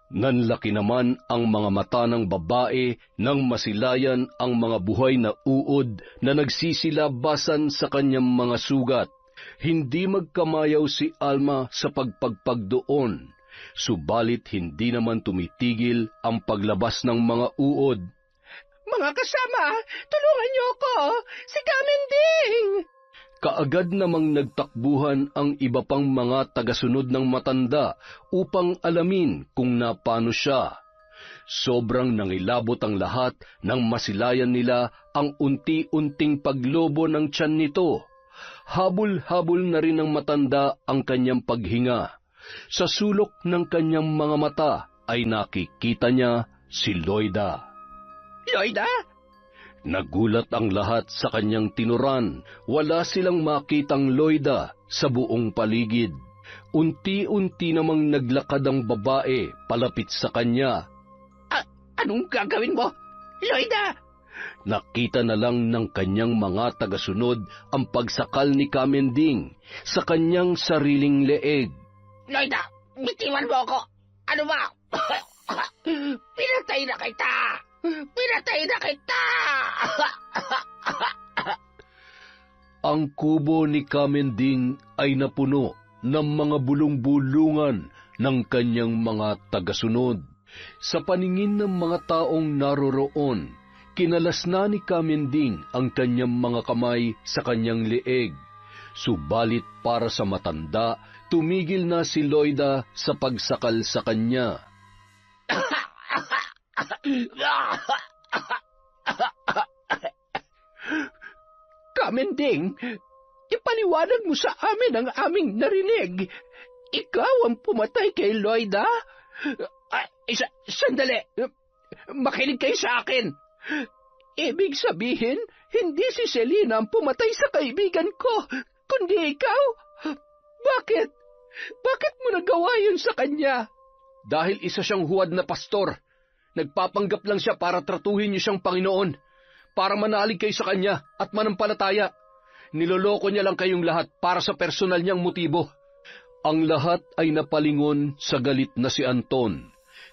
Nanlaki naman ang mga mata ng babae nang masilayan ang mga buhay na uod na nagsisilabasan sa kanyang mga sugat. Hindi magkamayaw si Alma sa pagpagpag doon, subalit hindi naman tumitigil ang paglabas ng mga uod. Mga kasama, tulungan niyo ako! Si Kamending! Kaagad namang nagtakbuhan ang iba pang mga tagasunod ng matanda upang alamin kung napano siya. Sobrang nangilabot ang lahat nang masilayan nila ang unti-unting paglobo ng tiyan nito. Habol-habol na rin ng matanda ang kanyang paghinga. Sa sulok ng kanyang mga mata ay nakikita niya si Loida. Loida? Nagulat ang lahat sa kanyang tinuran. Wala silang makitang Loida sa buong paligid. Unti-unti namang naglakad ang babae palapit sa kanya. Anong gagawin mo? Loida! Nakita na lang ng kanyang mga tagasunod ang pagsakal ni Kamending sa kanyang sariling leeg. Loida, bitiwan mo ako! Ano ba? Pinatay na kita! Pinatay na kita! Ang kubo ni Kamending ay napuno ng mga bulong-bulungan ng kanyang mga tagasunod. Sa paningin ng mga taong naroroon, kinalas na ni Kamending ang kanyang mga kamay sa kanyang leeg. Subalit para sa matanda, tumigil na si Loida sa pagsakal sa kanya. Kamending, ipaliwanag mo sa amin ang aming narinig. Ikaw ang pumatay kay Loida? Sandali! Makinig kayo sa akin! Ibig sabihin, hindi si Selena ang pumatay sa kaibigan ko, kundi ikaw? Bakit? Bakit mo nagawa yun sa kanya? Dahil isa siyang huwad na pastor. Nagpapanggap lang siya para tratuhin niyo siyang Panginoon, para manalig kayo sa kanya at manampalataya. Niloloko niya lang kayong lahat para sa personal niyang motibo. Ang lahat ay napalingon sa galit na si Anton.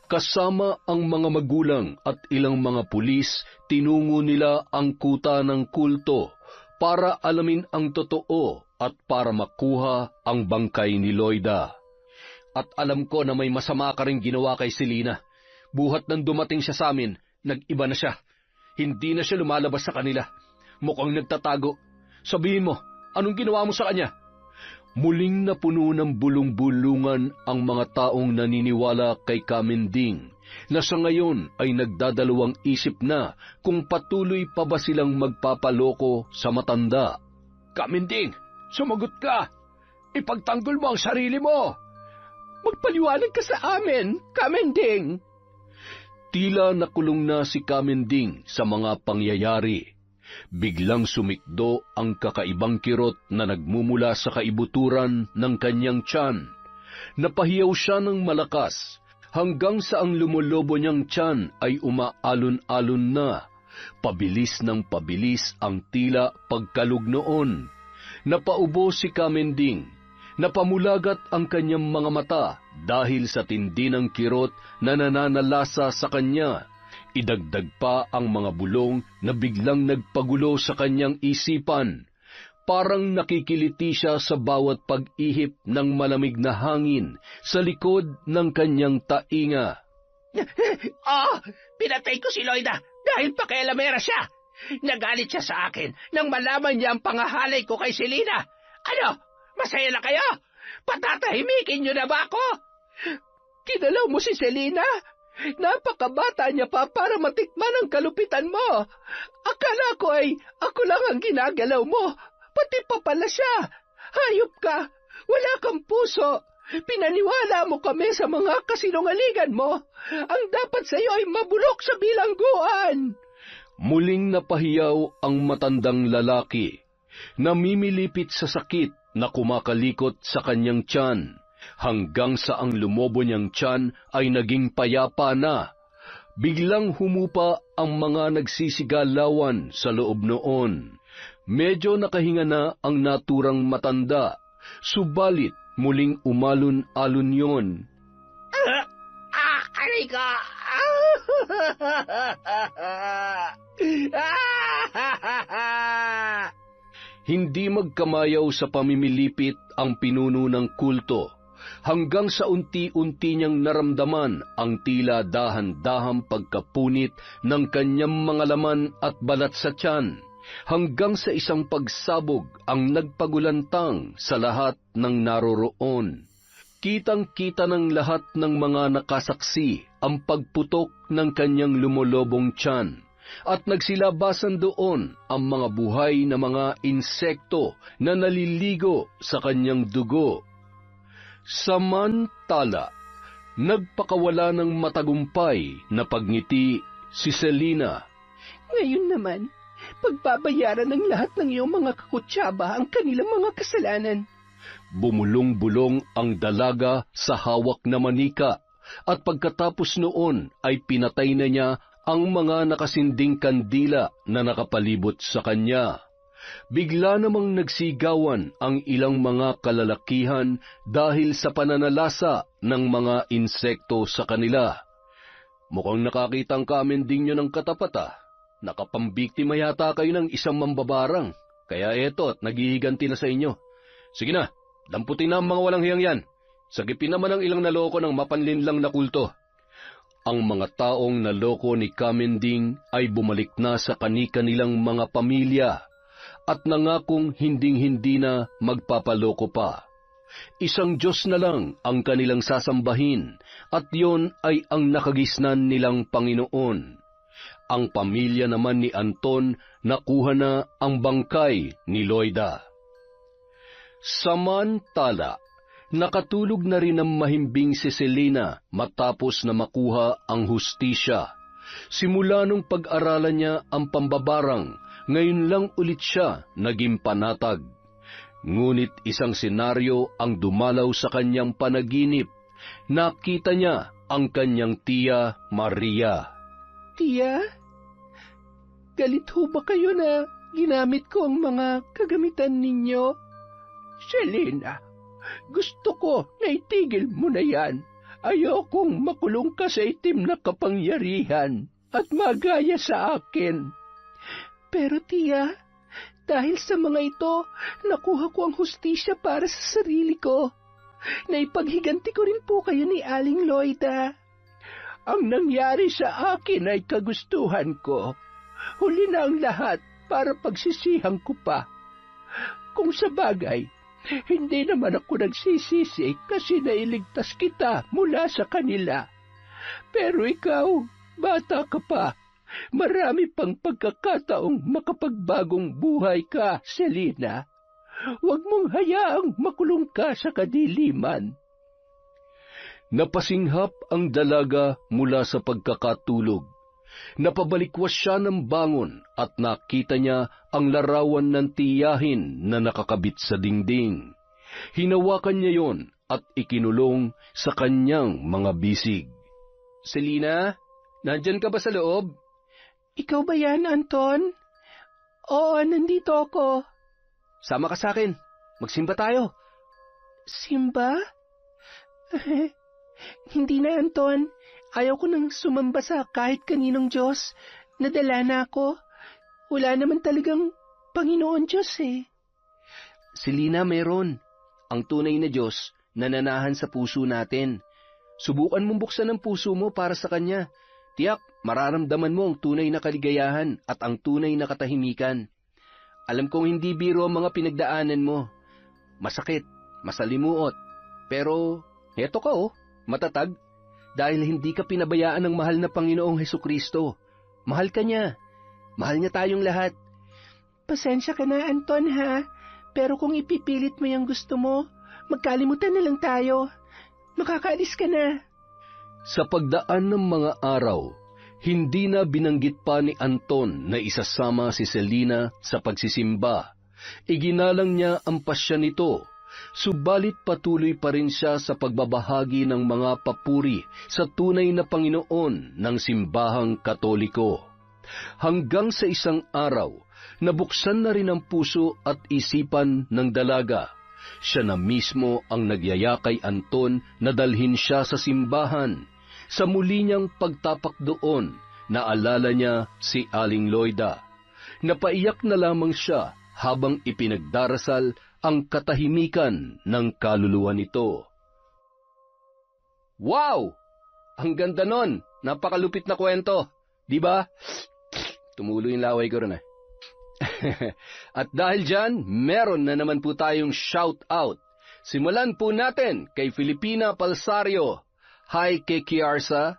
Kasama ang mga magulang at ilang mga pulis, tinungo nila ang kuta ng kulto para alamin ang totoo at para makuha ang bangkay ni Loida. At alam ko na may masama ka rin ginawa kay Selena. Buhat nang dumating siya sa amin, nag-iba na siya. Hindi na siya lumalabas sa kanila. Mukhang nagtatago. Sabihin mo, anong ginawa mo sa kanya? Muling napuno ng bulong-bulungan ang mga taong naniniwala kay Kamending, na sa ngayon ay nagdadalawang isip na kung patuloy pa ba silang magpapaloko sa matanda. Kamending, sumagot ka! Ipagtanggol mo ang sarili mo! Magpaliwanag ka sa amin, Kamending! Tila nakulong na si Kamending sa mga pangyayari. Biglang sumikdo ang kakaibang kirot na nagmumula sa kaibuturan ng kanyang tiyan. Napahiyaw siya ng malakas, hanggang sa ang lumolobo niyang tiyan ay umaalon-alon na. Pabilis ng pabilis ang tila pagkalug noon. Napaubo si Kamending. Napamulagat ang kanyang mga mata dahil sa tindi ng kirot na nananalasa sa kanya. Idagdag pa ang mga bulong na biglang nagpagulo sa kanyang isipan. Parang nakikiliti siya sa bawat pag-ihip ng malamig na hangin sa likod ng kanyang tainga. Pinatay ko si Loida dahil pakialamera siya. Nagalit siya sa akin nang malaman niya ang pangahalay ko kay Selena. Ano? Masaya na kayo? Patatahimikin niyo na ba ako? Kinalaw mo si Selena? Napakabata niya pa para matikman ang kalupitan mo. Akala ko ay ako lang ang ginagalaw mo. Pati pa pala siya. Hayop ka. Wala kang puso. Pinaniwala mo kami sa mga kasinungalingan mo. Ang dapat sa iyo ay mabulok sa bilangguan. Muling napahiyaw ang matandang lalaki. Namimilipit sa sakit na kumakalikot sa kanyang tiyan, hanggang sa ang lumobo niyang tiyan ay naging payapa na. Biglang humupa ang mga nagsisigalawan sa loob noon. Medyo nakahinga na ang naturang matanda, subalit muling umalon-alon yon. Ano aray ka! Hindi magkamayaw sa pamimilipit ang pinuno ng kulto, hanggang sa unti-unti niyang naramdaman ang tila dahan-dahang pagkapunit ng kanyang mga laman at balat sa tiyan, hanggang sa isang pagsabog ang nagpagulantang sa lahat ng naroroon. Kitang-kita ng lahat ng mga nakasaksi ang pagputok ng kanyang lumulobong tiyan, at nagsilabasan doon ang mga buhay na mga insekto na naliligo sa kanyang dugo. Samantala, nagpakawala ng matagumpay na pagngiti si Selina. Ngayon naman, pagbabayaran ng lahat ng iyong mga kakutsaba ang kanilang mga kasalanan. Bumulong-bulong ang dalaga sa hawak na manika, at pagkatapos noon ay pinatay na niya ang mga nakasinding kandila na nakapalibot sa kanya. Bigla namang nagsigawan ang ilang mga kalalakihan dahil sa pananalasa ng mga insekto sa kanila. Mukhang nakakita ang kamending nyo ng katapat. Nakapambiktima yata kayo ng isang mambabarang, kaya eto at naghihiganti na sa inyo. Sige na, damputin na ang mga walang hiyang yan. Sagipin naman ang ilang naloko ng mapanlinlang na kulto. Ang mga taong naloko ni Kamending ay bumalik na sa kani-kanilang mga pamilya at nangakong hinding-hindi na magpapaloko pa. Isang Diyos na lang ang kanilang sasambahin, at yon ay ang nakagisnan nilang Panginoon. Ang pamilya naman ni Anton nakuha na ang bangkay ni Loida. Samantala, nakatulog na rin ang mahimbing si Selina matapos na makuha ang hustisya. Simula nung pag-aralan niya ang pambabarang, ngayon lang ulit siya naging panatag. Ngunit isang senaryo ang dumalaw sa kanyang panaginip. Nakita niya ang kanyang tiya Maria. Tiya, galit ho ba kayo na ginamit ko ang mga kagamitan ninyo? Selina, gusto ko na itigil mo na yan. Ayokong makulong ka sa itim na kapangyarihan at magaya sa akin. Pero tiya, dahil sa mga ito, nakuha ko ang hustisya para sa sarili ko. Naipaghiganti ko rin po kayo ni Aling Loida. Ang nangyari sa akin ay kagustuhan ko. Huli na ang lahat para pagsisihan ko pa. Kung sa bagay, hindi naman ako nagsisisi kasi nailigtas kita mula sa kanila. Pero ikaw, bata ka pa. Marami pang pagkakataong makapagbagong buhay ka, Selina. Huwag mong hayaang makulong ka sa kadiliman. Napasinghap ang dalaga mula sa pagkakatulog. Napabalikwas siya ng bangon at nakita niya ang larawan ng tiyahin na nakakabit sa dingding. Hinawakan niya yon at ikinulong sa kanyang mga bisig. Selina, nandyan ka ba sa loob? Ikaw ba yan, Anton? Oo, nandito ako. Sama ka sa akin. Magsimba tayo. Simba? Hindi na, Anton. Ayaw ko nang sumamba sa kahit kaninong Diyos. Nadala na ako. Wala naman talagang Panginoon Diyos eh. Selina, meron. Ang tunay na Diyos nananahan sa puso natin. Subukan mong buksan ang puso mo para sa Kanya. Tiyak, mararamdaman mo ang tunay na kaligayahan at ang tunay na katahimikan. Alam kong hindi biro ang mga pinagdaanan mo. Masakit, masalimuot. Pero, heto ka matatag. Dahil hindi ka pinabayaan ng mahal na Panginoong Hesukristo. Mahal ka niya. Mahal niya tayong lahat. Pasensya ka na, Anton, ha? Pero kung ipipilit mo yung gusto mo, magkalimutan na lang tayo. Makakaalis ka na. Sa pagdaan ng mga araw, hindi na binanggit pa ni Anton na isasama si Selina sa pagsisimba. Iginalang niya ang pasya nito, subalit patuloy pa rin siya sa pagbabahagi ng mga papuri sa tunay na Panginoon ng simbahang Katoliko. Hanggang sa isang araw, nabuksan na rin ang puso at isipan ng dalaga. Siya na mismo ang nagyaya kay Anton na dalhin siya sa simbahan. Sa muli niyang pagtapak doon, naalala niya si Aling Loida. Napaiyak na lamang siya habang ipinagdarasal ang katahimikan ng kaluluwa nito. Wow! Ang ganda nun! Napakalupit na kwento. Di ba? Tumulo yung laway ko ron. At dahil dyan, meron na naman po tayong shout-out. Simulan po natin kay Filipina Palsario. Hi kay Kiarsa.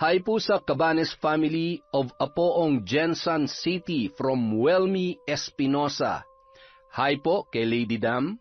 Hi po sa Cabanes family of Apoong Jensan City from Welmy Espinosa. Hi po kay Lady Dam.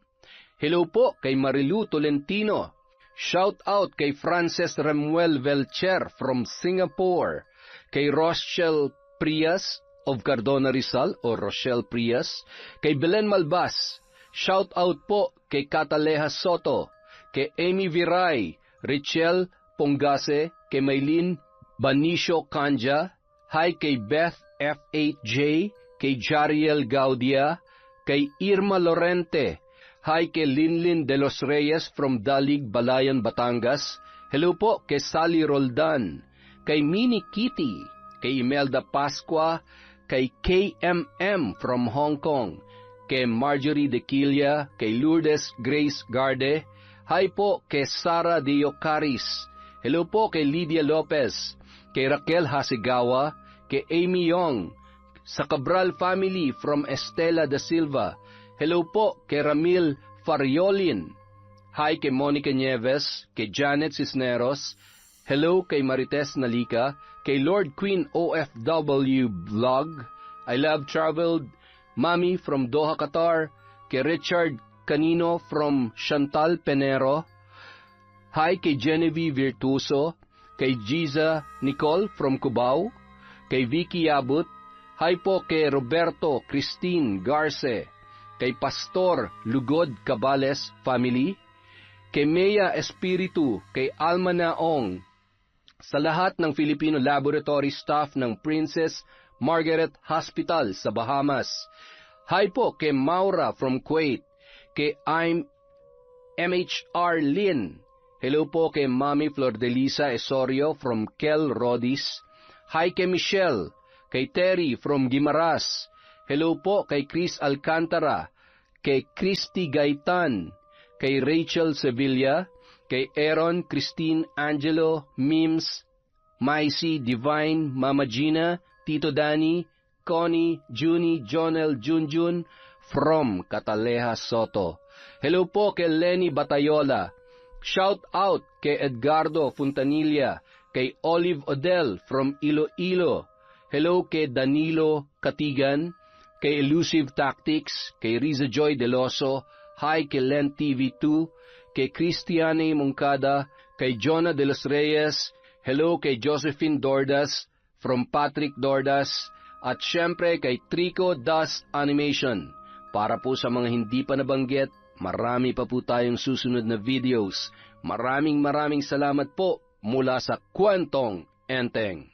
Hello po kay Marilu Tolentino. Shout out kay Frances Remuel Velcher from Singapore. Kay Rochelle Prias of Cardona Rizal o Rochelle Prias. Kay Belen Malbas. Shout out po kay Cataleja Soto. Kay Amy Viray, Richel Pongase, kay Maylin Banicio Canja. Hi kay Beth F8J, kay Jariel Gaudia, kay Irma Lorente. Hi kay Linlin de los Reyes from Dalig, Balayan, Batangas. Hello po kay Sally Roldan, kay Minnie Kitty, kay Imelda Pascua, kay KMM from Hong Kong, kay Marjorie De Quilla, kay Lourdes Grace Garde. Hi po kay Sara Diocaris. Hello po kay Lydia Lopez, kay Raquel Hasegawa, kay Amy Yong, sa Cabral family from Estela da Silva. Hello po kay Ramil Fariolin. Hi kay Monica Nieves, kay Janet Cisneros. Hello kay Marites Nalika, kay Lord Queen OFW Vlog. I Love Traveled, Mami from Doha, Qatar. Kay Richard Canino from Chantal Penero. Hi kay Genevieve Virtuoso, kay Giza Nicole from Cubao. Kay Vicky Abut. Hi po kay Roberto Christine Garce, kay Pastor Lugod Cabales family, kay Mea Espiritu, kay Alma Naong, sa lahat ng Filipino laboratory staff ng Princess Margaret Hospital sa Bahamas. Hi po kay Maura from Kuwait, kay MHR Lin. Hello po kay Mami Flordelisa Esorio from Kel Rodis. Hi kay Michelle, kay Terry from Guimaras. Hello po kay Chris Alcantara, kay Christy Gaitan, kay Rachel Sevilla, kay Aaron, Christine, Angelo, Mims, Maisy, Divine, Mama Gina, Tito Danny, Connie, Junie, Jonel, Junjun, from Cataleja Soto. Hello po kay Lenny Batayola. Shout out kay Edgardo Fontanilla, kay Olive Odell from Iloilo. Hello kay Danilo Katigan, kay Elusive Tactics, kay Riza Joy Deloso. Hi kay Len TV2, kay Cristiane Moncada, kay Jonah de los Reyes. Hello kay Josephine Dordas from Patrick Dordas. At syempre kay Trico Dust Animation. Para po sa mga hindi pa nabanggit, marami pa po tayong susunod na videos. Maraming salamat po mula sa Kwentong Enteng.